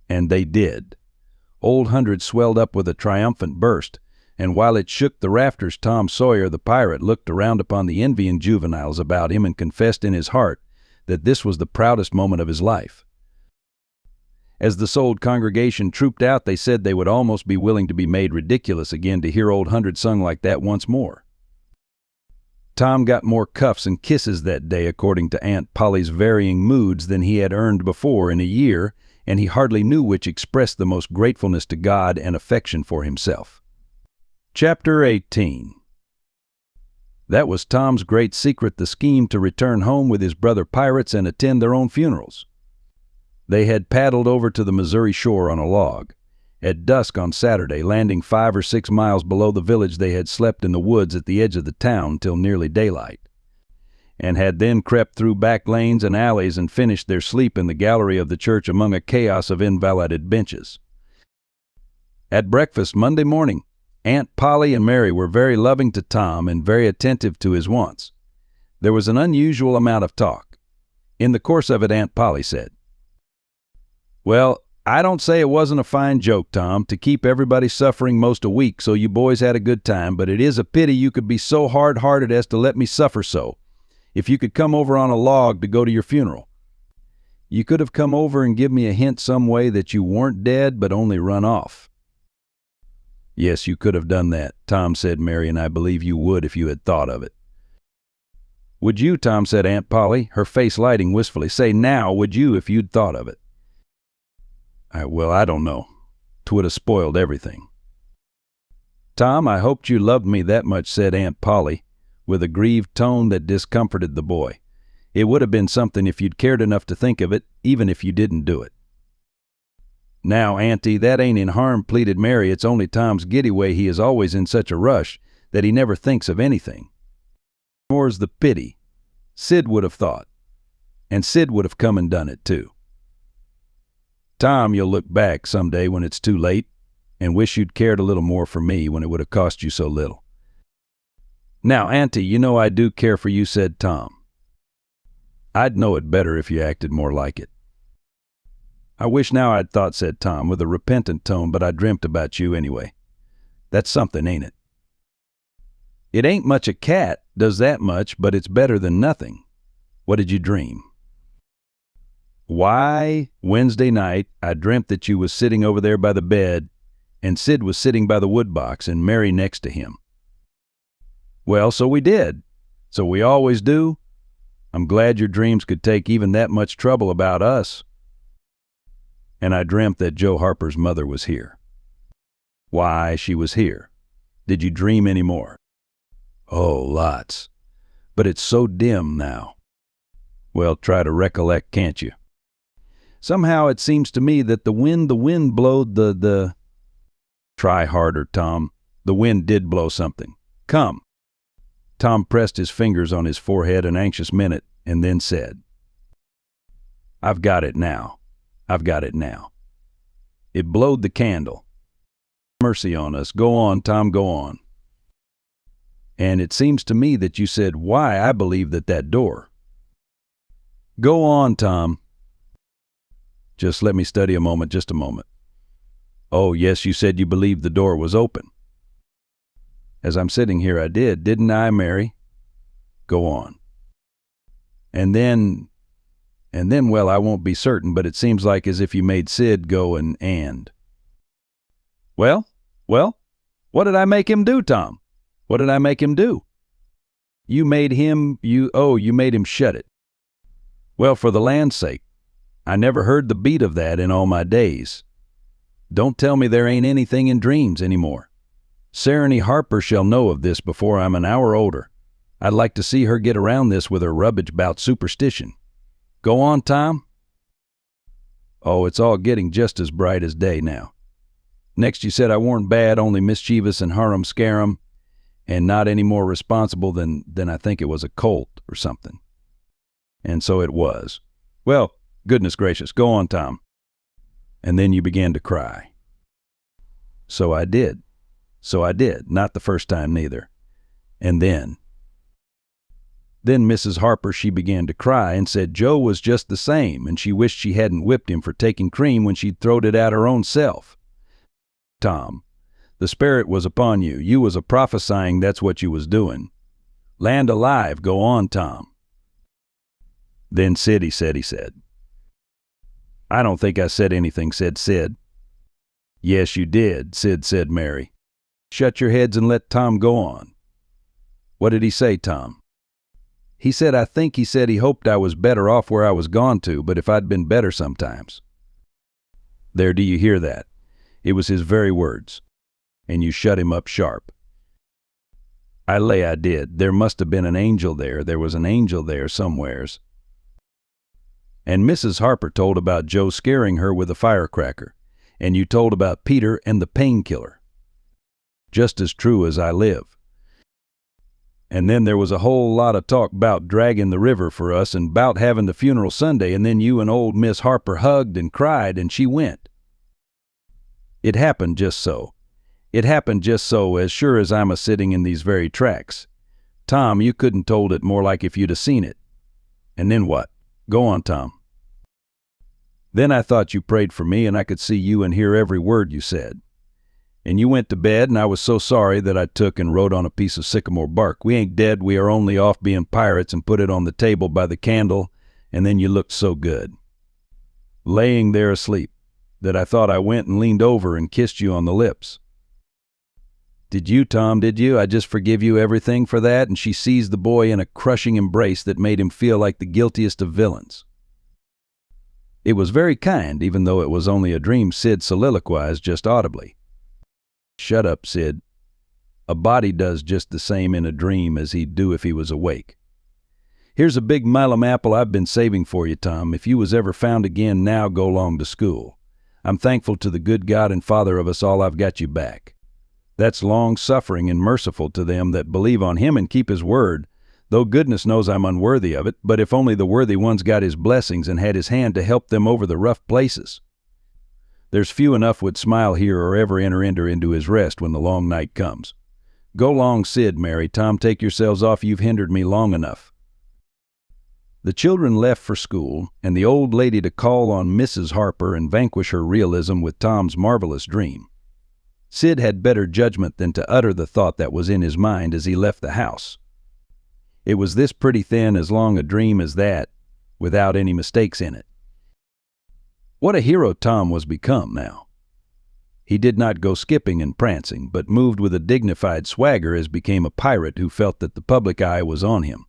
And they did. Old Hundred swelled up with a triumphant burst, and while it shook the rafters, Tom Sawyer, the pirate, looked around upon the envying juveniles about him and confessed in his heart that this was the proudest moment of his life. As the souled congregation trooped out, they said they would almost be willing to be made ridiculous again to hear Old Hundred sung like that once more. Tom got more cuffs and kisses that day, according to Aunt Polly's varying moods, than he had earned before in a year, and he hardly knew which expressed the most gratefulness to God and affection for himself. Chapter 18. That was Tom's great secret, the scheme to return home with his brother pirates and attend their own funerals. They had paddled over to the Missouri shore on a log. At dusk on Saturday, landing 5 or 6 miles below the village, they had slept in the woods at the edge of the town till nearly daylight, and had then crept through back lanes and alleys and finished their sleep in the gallery of the church among a chaos of invalided benches. At breakfast Monday morning, Aunt Polly and Mary were very loving to Tom and very attentive to his wants. There was an unusual amount of talk. In the course of it, Aunt Polly said, "Well, I don't say it wasn't a fine joke, Tom, to keep everybody suffering most a week so you boys had a good time, but it is a pity you could be so hard-hearted as to let me suffer so. If you could come over on a log to go to your funeral. You could have come over and give me a hint some way that you weren't dead but only run off." "Yes, you could have done that," Tom said, "Mary, and I believe you would if you had thought of it." "Would you, Tom?" said Aunt Polly, her face lighting wistfully. "Say now, would you if you'd thought of it?" Well, I don't know. 'Twould have spoiled everything." "Tom, I hoped you loved me that much," said Aunt Polly, with a grieved tone that discomforted the boy. "It would have been something if you'd cared enough to think of it, even if you didn't do it." "Now, Auntie, that ain't in harm," pleaded Mary. "It's only Tom's giddy way. He is always in such a rush that he never thinks of anything. More's the pity. Sid would have thought, and Sid would have come and done it too. Tom, you'll look back some day when it's too late and wish you'd cared a little more for me when it would have cost you so little." "Now, Auntie, you know I do care for you," said Tom. "I'd know it better if you acted more like it." "I wish now I'd thought," said Tom with a repentant tone, "but I dreamt about you anyway. That's something, ain't it?" "It ain't much a cat does that much, but it's better than nothing. What did you dream?" "Why, Wednesday night I dreamt that you was sitting over there by the bed, and Sid was sitting by the wood box, and Mary next to him." "Well, so we did. So we always do. I'm glad your dreams could take even that much trouble about us." "And I dreamt that Joe Harper's mother was here." "Why, she was here. Did you dream any more?" "Oh, lots. But it's so dim now." "Well, try to recollect, can't you?" "Somehow it seems to me that the wind blowed the—" "Try harder, Tom. The wind did blow something. Come." Tom pressed his fingers on his forehead an anxious minute and then said, "I've got it now. I've got it now. It blowed the candle. Mercy on us. Go on, Tom, go on." "And it seems to me that you said, 'Why, I believe that door.'" "Go on, Tom." "Just let me study a moment, just a moment. Oh, yes, you said you believed the door was open. As I'm sitting here, I did, didn't I, Mary? Go on. And then, well, I won't be certain, but it seems like as if you made Sid go and. Well, what did I make him do, Tom? What did I make him do? You made him shut it. Well, for the land's sake, I never heard the beat of that in all my days. Don't tell me there ain't anything in dreams anymore. Sarah Harper shall know of this before I'm an hour older. I'd like to see her get around this with her rubbish about superstition. Go on, Tom. Oh, it's all getting just as bright as day now. Next you said I warn't bad, only mischievous and harum-scarum, and not any more responsible than I think it was a colt or something. And so it was. Well, goodness gracious, go on, Tom. And then you began to cry. So I did. Not the first time neither. And then Mrs. Harper, she began to cry and said Joe was just the same, and she wished she hadn't whipped him for taking cream when she'd throwed it at her own self. Tom, the spirit was upon you. You was a-prophesying that's what you was doing. Land alive, go on, Tom. Then Sid, he said. I don't think I said anything, said Sid. Yes, you did, Sid said Mary. Shut your heads and let Tom go on. What did he say, Tom? He said he hoped I was better off where I was gone to, but if I'd been better sometimes. There, do you hear that? It was his very words. And you shut him up sharp. I lay I did. There must have been an angel there. There was an angel there somewheres. And Mrs. Harper told about Joe scaring her with a firecracker. And you told about Peter and the painkiller. Just as true as I live. And then there was a whole lot of talk about dragging the river for us and about having the funeral Sunday, and then you and old Miss Harper hugged and cried and she went. It happened just so. As sure as I'm a-sitting in these very tracks. Tom, you couldn't told it more like if you'd a-seen it. And then what? Go on, Tom. Then I thought you prayed for me and I could see you and hear every word you said. And you went to bed, and I was so sorry that I took and wrote on a piece of sycamore bark, "We ain't dead, we are only off being pirates," and put it on the table by the candle, and then you looked so good, laying there asleep, that I thought I went and leaned over and kissed you on the lips. Did you, Tom, did you? I just forgive you everything for that, and she seized the boy in a crushing embrace that made him feel like the guiltiest of villains. It was very kind, even though it was only a dream, Sid soliloquized just audibly. Shut up, Sid. A body does just the same in a dream as he'd do if he was awake. Here's a big Milam apple I've been saving for you, Tom. If you was ever found again, now go long to school. I'm thankful to the good God and Father of us all I've got you back. That's long-suffering and merciful to them that believe on him and keep his word, though goodness knows I'm unworthy of it, but if only the worthy ones got his blessings and had his hand to help them over the rough places. There's few enough would smile here or ever enter into his rest when the long night comes. Go long, Sid, Mary. Tom, take yourselves off. You've hindered me long enough. The children left for school, and the old lady to call on Mrs. Harper and vanquish her realism with Tom's marvelous dream. Sid had better judgment than to utter the thought that was in his mind as he left the house. It was this pretty thin as long a dream as that, without any mistakes in it. What a hero Tom was become now. He did not go skipping and prancing, but moved with a dignified swagger as became a pirate who felt that the public eye was on him.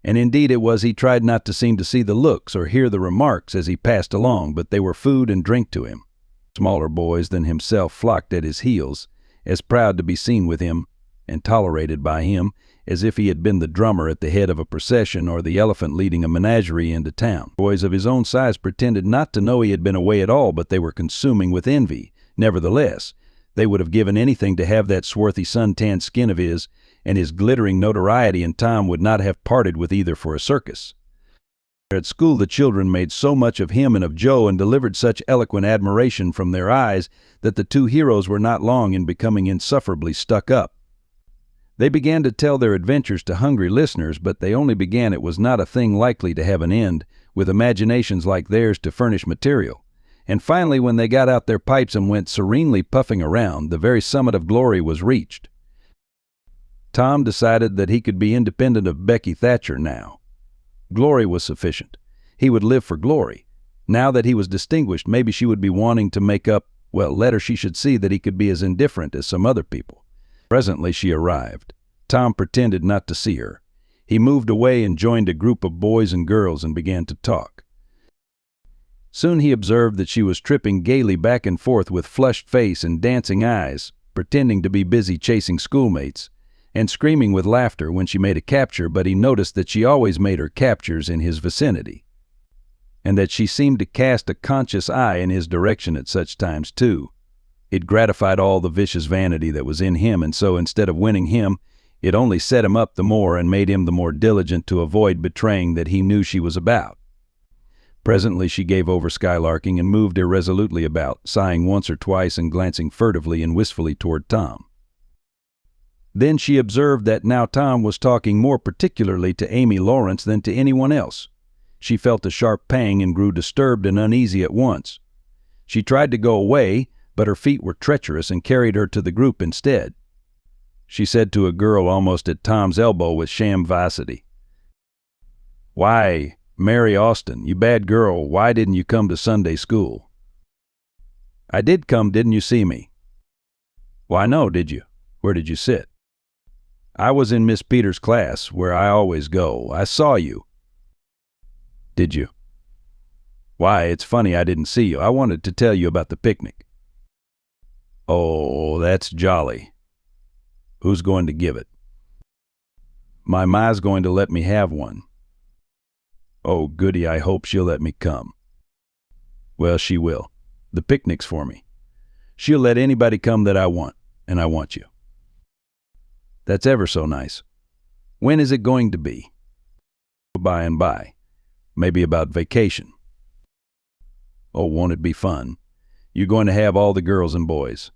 And indeed it was he tried not to seem to see the looks or hear the remarks as he passed along, but they were food and drink to him. Smaller boys than himself flocked at his heels, as proud to be seen with him and tolerated by him as if he had been the drummer at the head of a procession or the elephant leading a menagerie into town. Boys of his own size pretended not to know he had been away at all, but they were consuming with envy. Nevertheless, they would have given anything to have that swarthy sun-tanned skin of his, and his glittering notoriety, and Tom would not have parted with either for a circus. At school the children made so much of him and of Joe and delivered such eloquent admiration from their eyes that the two heroes were not long in becoming insufferably stuck up. They began to tell their adventures to hungry listeners, but they only began it was not a thing likely to have an end, with imaginations like theirs to furnish material, And finally, when they got out their pipes and went serenely puffing around, the very summit of glory was reached. Tom decided that he could be independent of Becky Thatcher now. Glory was sufficient. He would live for glory. Now that he was distinguished, maybe she would be wanting to make up, well, let her she should see that he could be as indifferent as some other people. Presently she arrived. Tom pretended not to see her. He moved away and joined a group of boys and girls and began to talk. Soon he observed that she was tripping gaily back and forth with flushed face and dancing eyes, pretending to be busy chasing schoolmates, and screaming with laughter when she made a capture, but he noticed that she always made her captures in his vicinity, and that she seemed to cast a conscious eye in his direction at such times too. It gratified all the vicious vanity that was in him, and so instead of winning him, it only set him up the more and made him the more diligent to avoid betraying that he knew she was about. Presently she gave over skylarking and moved irresolutely about, sighing once or twice and glancing furtively and wistfully toward Tom. Then she observed that now Tom was talking more particularly to Amy Lawrence than to anyone else. She felt a sharp pang and grew disturbed and uneasy at once. She tried to go away, but her feet were treacherous and carried her to the group instead. She said to a girl almost at Tom's elbow with sham vivacity, "Why, Mary Austin, you bad girl, why didn't you come to Sunday school?" "I did come, didn't you see me?" "Why, no, did you? Where did you sit?" "I was in Miss Peters' class, where I always go. I saw you." "Did you? Why, it's funny I didn't see you. I wanted to tell you about the picnic." "Oh, that's jolly. Who's going to give it?" "My ma's going to let me have one." "Oh, goody, I hope she'll let me come." "Well, she will. The picnic's for me. She'll let anybody come that I want, and I want you." "That's ever so nice. When is it going to be?" "By and by. Maybe about vacation." "Oh, won't it be fun? You're going to have all the girls and boys?"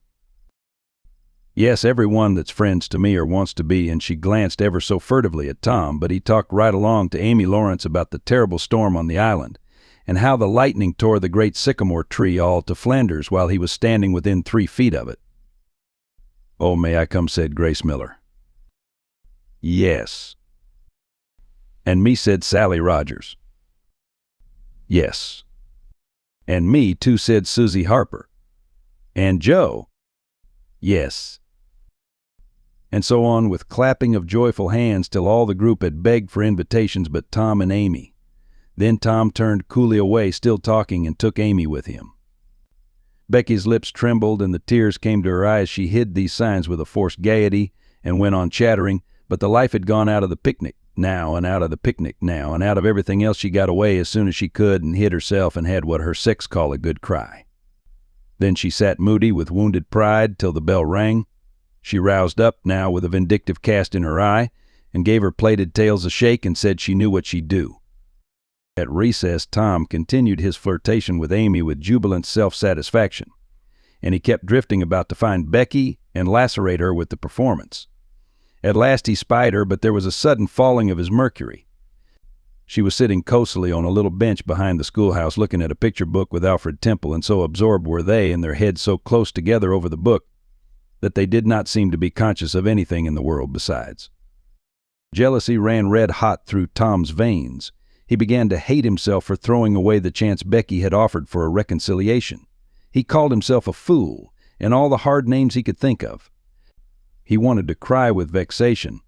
"Yes, every one that's friends to me or wants to be," and she glanced ever so furtively at Tom, but he talked right along to Amy Lawrence about the terrible storm on the island, and how the lightning tore the great sycamore tree all to flinders while he was standing within 3 feet of it. "Oh, may I come?" said Grace Miller. "Yes." "And me," said Sally Rogers. "Yes." "And me, too," said Susie Harper. "And Joe." "Yes." And so on with clapping of joyful hands till all the group had begged for invitations but Tom and Amy. Then Tom turned coolly away, still talking, and took Amy with him. Becky's lips trembled and the tears came to her eyes. She hid these signs with a forced gaiety and went on chattering, but the life had gone out of the picnic now, and out of the picnic now, and out of everything else. She got away as soon as she could and hid herself and had what her sex call a good cry. Then she sat moody with wounded pride till the bell rang. She roused up now with a vindictive cast in her eye and gave her plaited tails a shake and said she knew what she'd do. At recess, Tom continued his flirtation with Amy with jubilant self-satisfaction, and he kept drifting about to find Becky and lacerate her with the performance. At last he spied her, but there was a sudden falling of his mercury. She was sitting cosily on a little bench behind the schoolhouse looking at a picture book with Alfred Temple, and so absorbed were they, and their heads so close together over the book, that they did not seem to be conscious of anything in the world besides. Jealousy ran red-hot through Tom's veins. He began to hate himself for throwing away the chance Becky had offered for a reconciliation. He called himself a fool, and all the hard names he could think of. He wanted to cry with vexation.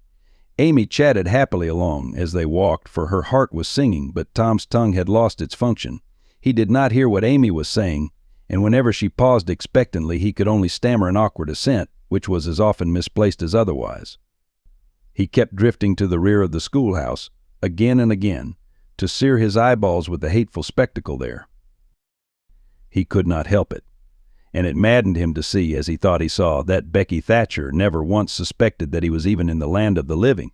Amy chatted happily along as they walked, for her heart was singing, but Tom's tongue had lost its function. He did not hear what Amy was saying, and whenever she paused expectantly he could only stammer an awkward assent, which was as often misplaced as otherwise. He kept drifting to the rear of the schoolhouse, again and again, to sear his eyeballs with the hateful spectacle there. He could not help it, and it maddened him to see, as he thought he saw, that Becky Thatcher never once suspected that he was even in the land of the living.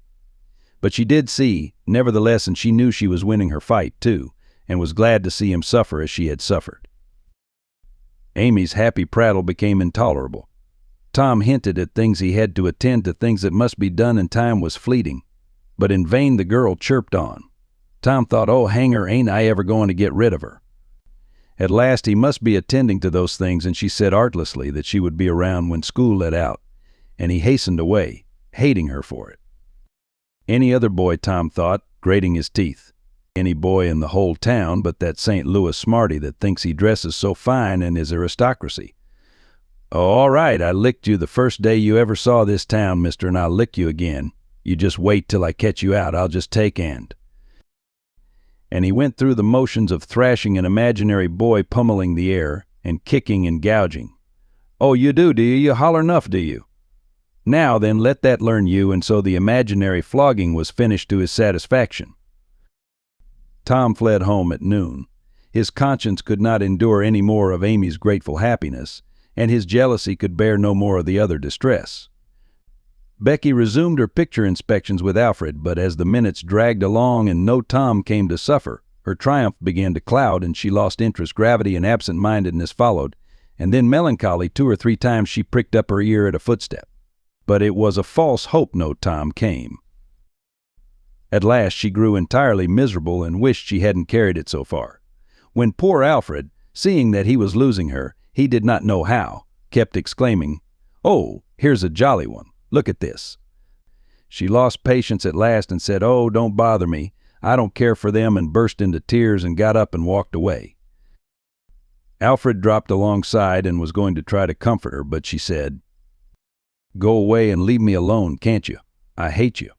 But she did see, nevertheless, and she knew she was winning her fight, too, and was glad to see him suffer as she had suffered. Amy's happy prattle became intolerable. Tom hinted at things he had to attend to, things that must be done, and time was fleeting. But in vain the girl chirped on. Tom thought, "Oh, hang her, ain't I ever going to get rid of her?" At last he must be attending to those things, and she said artlessly that she would be around when school let out, and he hastened away, hating her for it. Any other boy, Tom thought, grating his teeth. Any boy in the whole town but that St. Louis smarty that thinks he dresses so fine and is aristocracy. Oh, all right, I licked you the first day you ever saw this town, mister, and I'll lick you again. You just wait till I catch you out. I'll just take and he went through the motions of thrashing an imaginary boy, pummeling the air and kicking and gouging. Oh, you do you? You holler enough, do you? Now then, let that learn you. And so the imaginary flogging was finished to his satisfaction. Tom fled home at noon. His conscience could not endure any more of Amy's grateful happiness, and his jealousy could bear no more of the other distress. Becky resumed her picture inspections with Alfred, but as the minutes dragged along and no Tom came to suffer, her triumph began to cloud, and she lost interest. Gravity and absent-mindedness followed, and then melancholy. 2 or 3 times she pricked up her ear at a footstep. But it was a false hope no Tom came. At last she grew entirely miserable and wished she hadn't carried it so far. When poor Alfred, seeing that he was losing her, he did not know how, kept exclaiming, "Oh, here's a jolly one. Look at this." She lost patience at last and said, "Oh, don't bother me. I don't care for them," and burst into tears and got up and walked away. Alfred dropped alongside and was going to try to comfort her, but she said, "Go away and leave me alone, can't you? I hate you."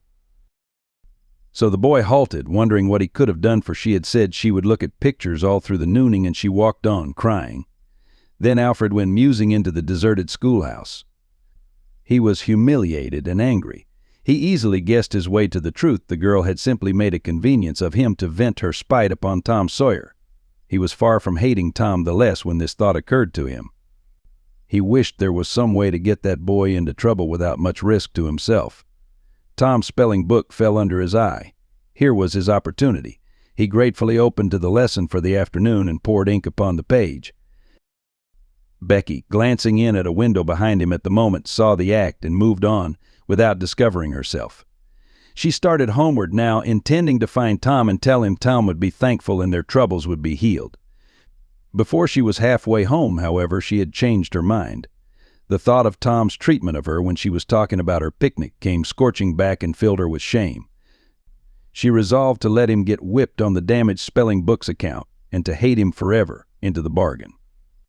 So the boy halted, wondering what he could have done, for she had said she would look at pictures all through the nooning, and she walked on, crying. Then Alfred went musing into the deserted schoolhouse. He was humiliated and angry. He easily guessed his way to the truth. The girl had simply made a convenience of him to vent her spite upon Tom Sawyer. He was far from hating Tom the less when this thought occurred to him. He wished there was some way to get that boy into trouble without much risk to himself. Tom's spelling book fell under his eye. Here was his opportunity. He gratefully opened to the lesson for the afternoon and poured ink upon the page. Becky, glancing in at a window behind him at the moment, saw the act and moved on without discovering herself. She started homeward now, intending to find Tom and tell him Tom would be thankful and their troubles would be healed. Before she was halfway home, however, she had changed her mind. The thought of Tom's treatment of her when she was talking about her picnic came scorching back and filled her with shame. She resolved to let him get whipped on the damaged spelling book's account and to hate him forever into the bargain.